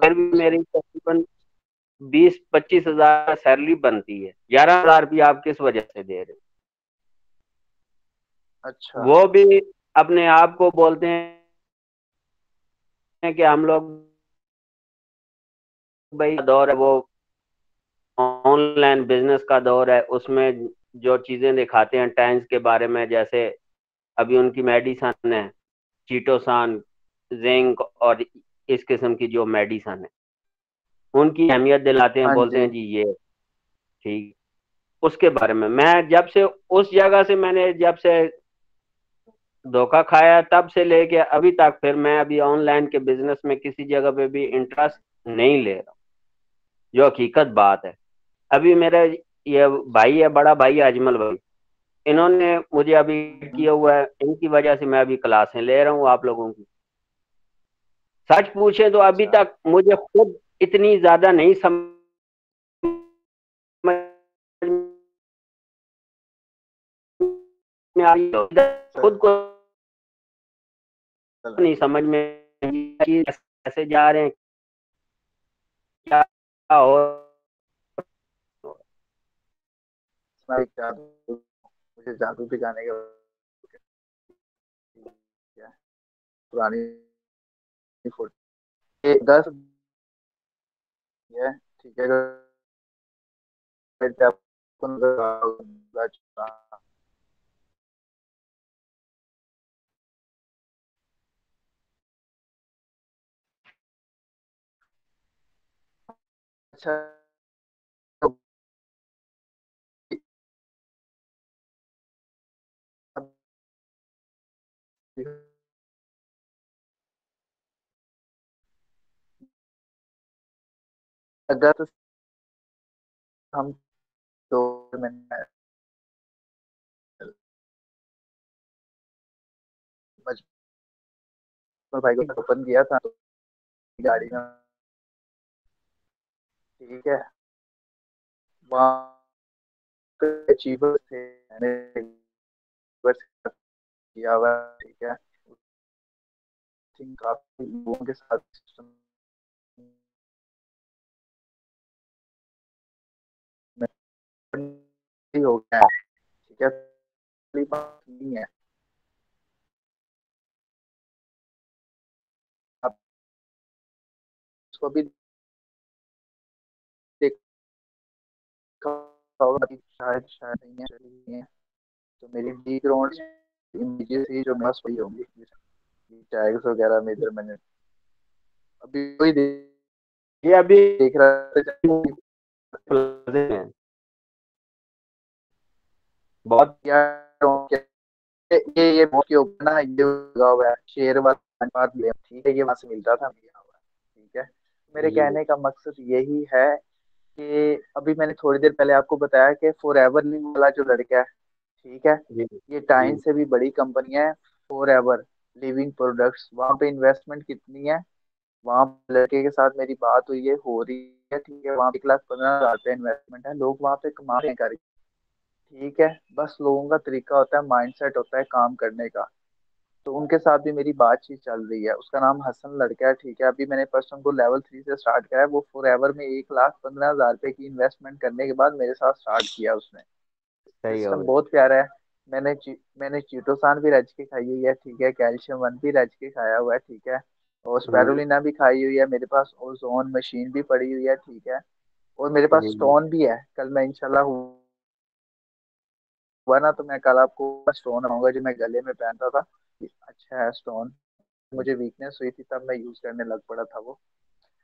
फिर भी मेरी तकरीबन 20-25,000 सैलरी बनती है। 11,000 रुपया आप किस वजह से दे रहे अच्छा। हो? वो भी अपने आप को बोलते हैं कि हम लोग भाई दौर है, वो ऑनलाइन बिजनेस का दौर है, उसमें जो चीजें दिखाते हैं टाइम्स के बारे में, जैसे अभी उनकी मेडिसन है चीटोसान, जिंक और इस किस्म की जो मेडिसन है, उनकी अहमियत दिलाते हैं, हाँ बोलते जी। हैं जी ये ठीक। उसके बारे में मैं जब से उस जगह से मैंने जब से धोखा खाया, तब से लेके अभी तक फिर मैं अभी ऑनलाइन के बिजनेस में किसी जगह पे भी इंटरेस्ट नहीं ले रहा, जो हकीकत बात है। अभी मेरा ये भाई है, बड़ा भाई है अजमल भाई, इन्होंने मुझे अभी हम्म। किया हुआ है, इनकी वजह से मैं अभी क्लासें ले रहा हूँ आप लोगों की। सच पूछे तो अभी अच्छा। तक मुझे खुद इतनी ज्यादा नहीं समझ में आ रही, सर खुद को चला नहीं समझ में कि कैसे जा रहे हैं, क्या हो। मैं एक जादू, मुझे जादू दिखाने का क्या है, पुरानी फोटो, ये 10 है ठीक है। अगर आपको नजर आ चुका। अच्छा। तो अगर तो हम तो मैंने मजबूर भाई को ओपन किया था तो गाड़ी में, ठीक है, वहाँ अचीवर थे, मैंने किया हुआ है, ठीक है। थिंक काफी लोगों के साथ सिस्टम में हो गया है, ठीक है, पहली बात नहीं है। आप उसको भी देखा होगा कि शायद शायद नहीं है, तो मेरी बैकग्राउंड इमेजेस ही जो मस्त वही होंगी, टैग्स वगैरह में इधर मैंने अभी वही ये अभी देख रहा था। बहुत। यार ये बहुत के ऊपर ना ये लगा हुआ है शेयर वाला बात ले, ठीक है, ये वहां से मिलता था लिया हुआ है, ठीक है। मेरे जी कहने का मकसद यही है कि अभी मैंने थोड़ी देर पहले आपको बताया कि फॉर एवर लिव वाला जो लड़का है, ठीक है, जी ये जी। टाइम से भी बड़ी कंपनी है, फॉर एवर लिविंग प्रोडक्ट्स। वहां पे इन्वेस्टमेंट कितनी है, वहां लड़के के साथ मेरी बात हुई है, हो रही है, ठीक है, वहां 1,15,000 रुपये इन्वेस्टमेंट है, लोग वहां पे कमा रहे हैं करके, ठीक है। बस लोगों का तरीका होता है, माइंडसेट होता है काम करने का। तो उनके साथ भी मेरी बातचीत चल रही है, उसका नाम हसन लड़का है, ठीक है। अभी मैंने पर्सन को लेवल 3 से स्टार्ट किया है, वो फॉर एवर में 1,15,000 रुपये की इन्वेस्टमेंट करने के बाद मेरे साथ स्टार्ट किया उसने। सही हो सिस्टम गया। बहुत प्यारा है। मैंने चीटोसान भी रच के खाई हुई है, ठीक है, कैल्शियम वन भी रच के खाया हुआ है, ठीक है, और हम्म। स्पैरुलिना भी खाई हुई है, मेरे पास ओजोन मशीन भी पड़ी हुई है, ठीक है, और मेरे पास जी स्टोन भी है। कल मैं इंशाल्लाह हुआ ना तो मैं कल आपको स्टोन आऊंगा जो मैं गले में पहनता था, अच्छा है स्टोन, मुझे वीकनेस हुई थी तब मैं यूज करने लग पड़ा था वो।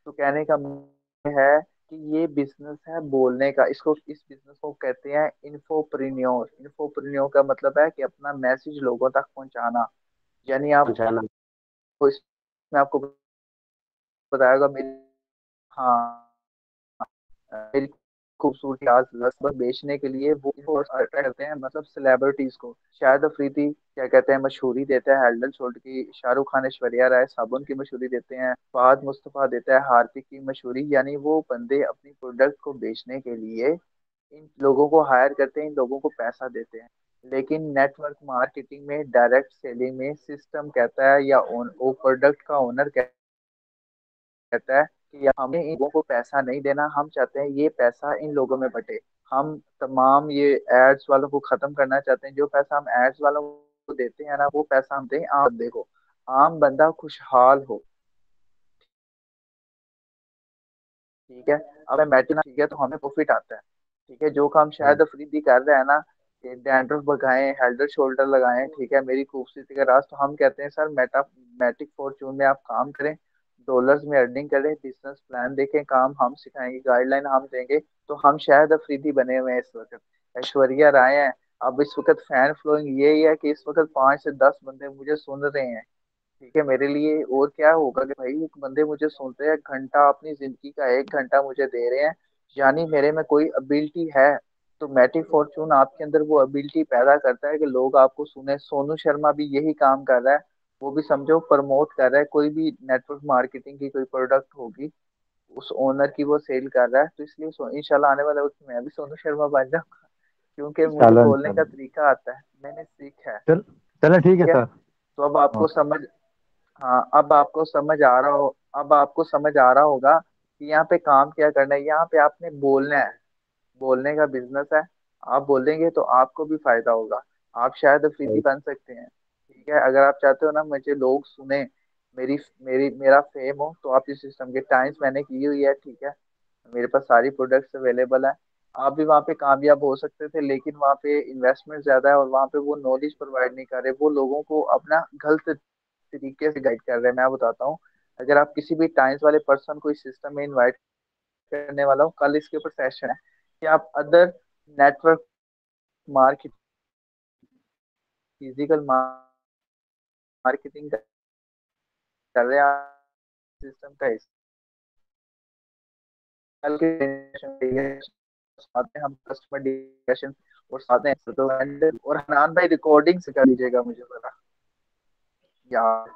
तो कहने का मतलब है कि ये बिजनेस है बोलने का, इसको इस बिजनेस को कहते हैं इन्फोप्रेन्योर। इन्फोप्रेन्योर का मतलब है कि अपना मैसेज लोगों तक पहुंचाना। यानी आप पहचाना। इसमें आपको बताएगा मेरी, हाँ, मेरी खूबसूरती आज लगभग बेचने के लिए वो अट्रैक्ट करते हैं, मतलब सेलिब्रिटीज को। शाहिद अफरीदी क्या कहते हैं मशहूरी देता है हेल्डन शोल्ड की, शाहरुख खान ऐश्वर्या राय साबुन की मशहूरी देते हैं, फहद मुस्तफा देता है हार्पिक की मशहूरी। यानी वो बंदे अपनी प्रोडक्ट को बेचने के लिए इन लोगों को हायर करते हैं, इन लोगों को पैसा देते हैं। लेकिन नेटवर्क मार्केटिंग में, डायरेक्ट सेलिंग में सिस्टम कहता है या वो प्रोडक्ट का ओनर कहता है कि यार हमें इन लोगों को पैसा नहीं देना, हम चाहते हैं ये पैसा इन लोगों में बटे। हम तमाम ये एड्स वालों को खत्म करना चाहते हैं, जो पैसा हम एड्स वालों को देते हैं ना वो पैसा हम दें आम बंदे को, आम बंदा खुशहाल हो, ठीक है। अब मैं बैठना, ठीक है, तो हमें प्रॉफिट आता है, ठीक है। जो काम शायद अफरीदी कर रहा है ना कि डैंड्रफ भगाएं, हेल्डर शोल्डर लगाएं, ठीक है, मेरी खूबसूरती का राज, तो हम कहते हैं सर मैटिक फॉर्चून में आप काम करें, डॉलर्स में अर्निंग करें, बिजनेस प्लान देखें, काम हम सिखाएंगे, गाइडलाइन हम देंगे। तो हम शायद अफरीदी बने हुए हैं इस वक्त, ऐश्वर्या राय है। अब इस वक्त फैन फ्लोइंग यही है कि इस वक्त 5 से 10 बंदे मुझे सुन रहे हैं, ठीक है, मेरे लिए और क्या होगा कि भाई एक बंदे मुझे सुनते हैं, घंटा अपनी जिंदगी का 1 घंटा मुझे दे रहे हैं, यानी मेरे में कोई एबिलिटी है। तो मैटिक फॉर्चून आपके अंदर वो एबिलिटी पैदा करता है कि लोग आपको सुने। सोनू शर्मा भी यही काम कर रहा है, वो भी समझो प्रमोट कर रहा है, कोई भी नेटवर्क मार्केटिंग की कोई प्रोडक्ट होगी उस ओनर की वो सेल कर रहा है। तो इसलिए इंशाल्लाह आने वाले वक्त में मैं भी सोनू शर्मा बन जाऊंगा, क्योंकि मुझे चलो बोलने का इंशाल्लाह। तरीका आता है, मैंने सीखा है, चल चलो ठीक है ठीक है। सर। तो अब आपको ओके। समझ, हाँ, अब आपको समझ आ रहा हो, अब आपको समझ आ रहा होगा कि यहाँ पे काम क्या करना है। यहाँ पे आपने बोलना है, बोलने का बिजनेस है। आप बोलेंगे तो आपको भी फायदा होगा, आप शायद अफरीदी बन सकते हैं, ठीक है। अगर आप चाहते हो ना मुझे लोग सुने, मेरी मेरी मेरा फेम हो, तो आप इस सिस्टम के टाइम्स मैंने की हुई है, ठीक है, मेरे पास सारी प्रोडक्ट्स अवेलेबल है। आप भी वहाँ पे कामयाब हो सकते थे, लेकिन वहाँ पे इन्वेस्टमेंट ज्यादा है और वहाँ पे वो नॉलेज प्रोवाइड नहीं कर रहे, वो लोगों को अपना गलत तरीके से गाइड कर रहे हैं। मैं बताता हूँ, अगर आप किसी भी टाइम्स वाले पर्सन को इस सिस्टम में इनवाइट करने वाला हूँ, कल इसके ऊपर सेशन है कि आप other network market, physical marketing कर रहे हैं सिस्टम का हिस्सा, कल के generation में ये साथ में हम कस्टमर डिस्कशन और साथ में तो और हनान भाई रिकॉर्डिंग से कर दीजिएगा मुझे जरा यार,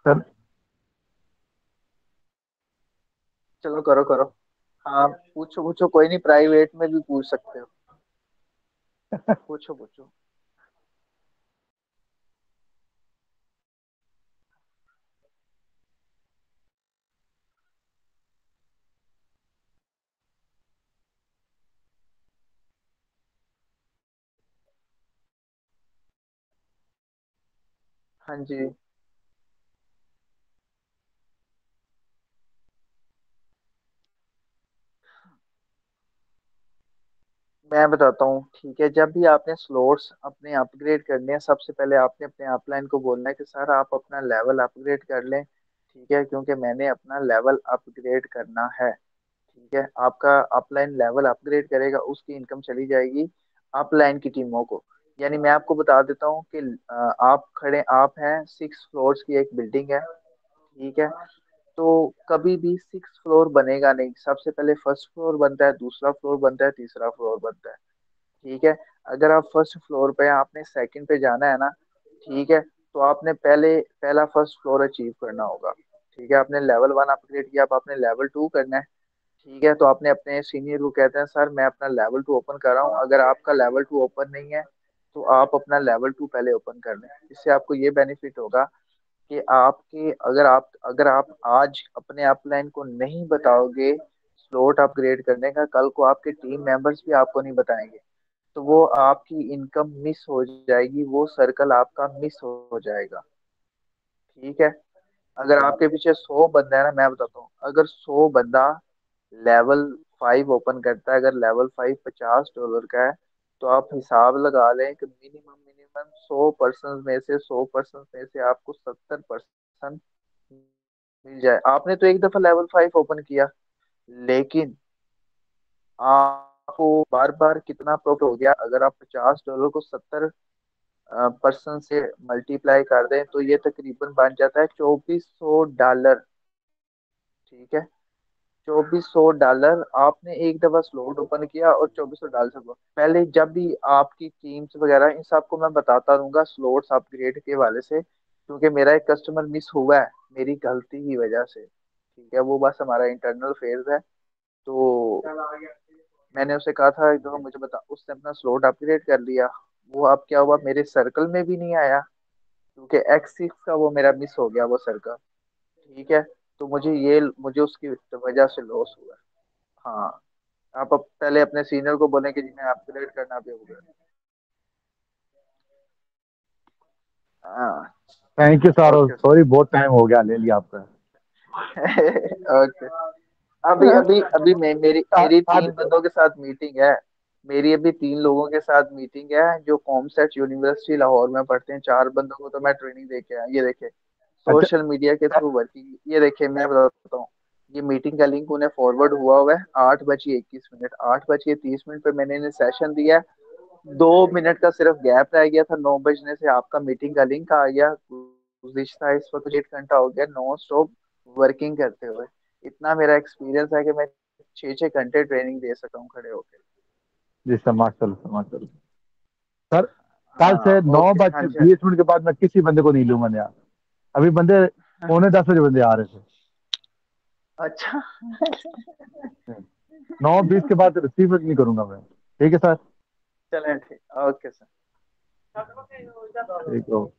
सर चलो करो करो, हाँ पूछो पूछो, कोई नहीं, प्राइवेट में भी पूछ सकते हो, पूछो पूछो। हाँ जी, मैं बताता हूँ, ठीक है। जब भी आपने स्लोट्स अपने अपग्रेड करने हैं, सबसे पहले आपने अपने अपलाइन को बोलना है कि सर आप अपना लेवल अपग्रेड कर लें, ठीक है, क्योंकि मैंने अपना लेवल अपग्रेड करना है, ठीक है, आपका अपलाइन लेवल अपग्रेड करेगा, उसकी इनकम चली जाएगी अपलाइन की टीमों को। यानी मैं आपको बता देता हूँ कि आप हैं 6 फ्लोर्स की एक बिल्डिंग है, ठीक है। तो कभी भी 6 फ्लोर बनेगा नहीं, सबसे पहले फर्स्ट फ्लोर बनता है, दूसरा फ्लोर बनता है, तीसरा फ्लोर बनता है, ठीक है। अगर आप फर्स्ट फ्लोर पे हैं, आपने सेकंड पे जाना है ना, ठीक है, तो आपने पहला फर्स्ट फ्लोर अचीव करना होगा, ठीक है। आपने लेवल 1 अपग्रेड किया, अब आपने लेवल 2 करना है, ठीक है। तो आपने अपने सीनियर को कहते हैं सर मैं अपना लेवल 2 ओपन कर रहा हूँ, अगर आपका लेवल 2 ओपन नहीं है तो आप अपना लेवल 2 पहले ओपन कर लें। इससे आपको ये बेनिफिट होगा कि आपके अगर आप आज अपने अपलाइन को नहीं बताओगे स्लॉट अपग्रेड करने का, कल को आपके टीम मेंबर्स भी आपको नहीं बताएंगे, तो वो आपकी इनकम मिस हो जाएगी, वो सर्कल आपका मिस हो जाएगा, ठीक है। अगर आपके पीछे 100 बंदा है ना, मैं बताता हूँ, अगर 100 बंदा लेवल 5 ओपन करता है, अगर लेवल 5 $50 का है, तो आप हिसाब लगा लें कि मिनिमम मिनिमम 100 पर्सन में से आपको 70% मिल जाए। आपने तो एक दफा लेवल 5 ओपन किया, लेकिन आपको बार बार कितना प्रॉफिट हो गया, अगर आप $50 को 70% से मल्टीप्लाई कर दें तो ये तकरीबन बन जाता है $2400, ठीक है। $2400 आपने एक दफा स्लॉट ओपन किया और $2400 से पहले जब भी आपकी टीम्स वगैरह इन सबको मैं बताता रहूंगा स्लॉट्स अपग्रेड के वाले से, क्योंकि मेरा एक कस्टमर मिस हुआ है मेरी गलती की वजह से, ठीक है। वो बस हमारा इंटरनल फेज है, तो मैंने उसे कहा था एक दफा मुझे बता, उसने अपना स्लॉट अपग्रेड कर लिया, वो अब क्या हुआ मेरे सर्कल में भी नहीं आया, क्योंकि X6 का वो मेरा मिस हो गया वो सर्कल, ठीक है। तो मुझे उसकी वजह से लॉस हुआ। हाँ, आप पहले अपने सीनियर को बोलें कि जिन्हें अपग्रेड करना भी होगा। हाँ। Thank you sir, okay sorry बहुत टाइम हो गया ले लिया आपका। ओके। अभी अभी अभी मेरी मेरी आज 3 बंदों के साथ मीटिंग है, मेरी अभी 3 लोगों के साथ मीटिंग है जो कॉमसेट यूनिवर्सिटी लाहौर में पढ़ते हैं। 4 बंदों को तो मैं ट्रेनिंग दे के आया, ये देखे अच्छा सोशल मीडिया के थ्रू वर्किंग। ये देखिए मैं बताता हूँ, ये मीटिंग का लिंक उन्हें फॉरवर्ड हुआ है 8:21, 8:30 पे मैंने इन्हें सेशन दिया है। 2 मिनट का सिर्फ गैप रह गया था, 9 बजने से आपका मीटिंग का लिंक आ गया। गुज़िश्ता इस वक्त 1 घंटा हो गया नॉन स्टॉप वर्किंग करते हुए। इतना मेरा एक्सपीरियंस है कि मैं 6-6 घंटे ट्रेनिंग दे सका हूँ खड़े होकर। जी सर, माशाल्लाह सर, माशाल्लाह सर। कल से हाँ नौ ओके, बज हाँ के जी हाँ बीस मिनट के बाद मैं किसी बंदे को नहीं लूंगा यार। अभी बंदे जी। 9:45 बंदे आ रहे थे। अच्छा। 9:20 के बाद रिसीव नहीं करूंगा मैं। ठीक है सर। चलें ठीक, ओके सर। ठीक हो।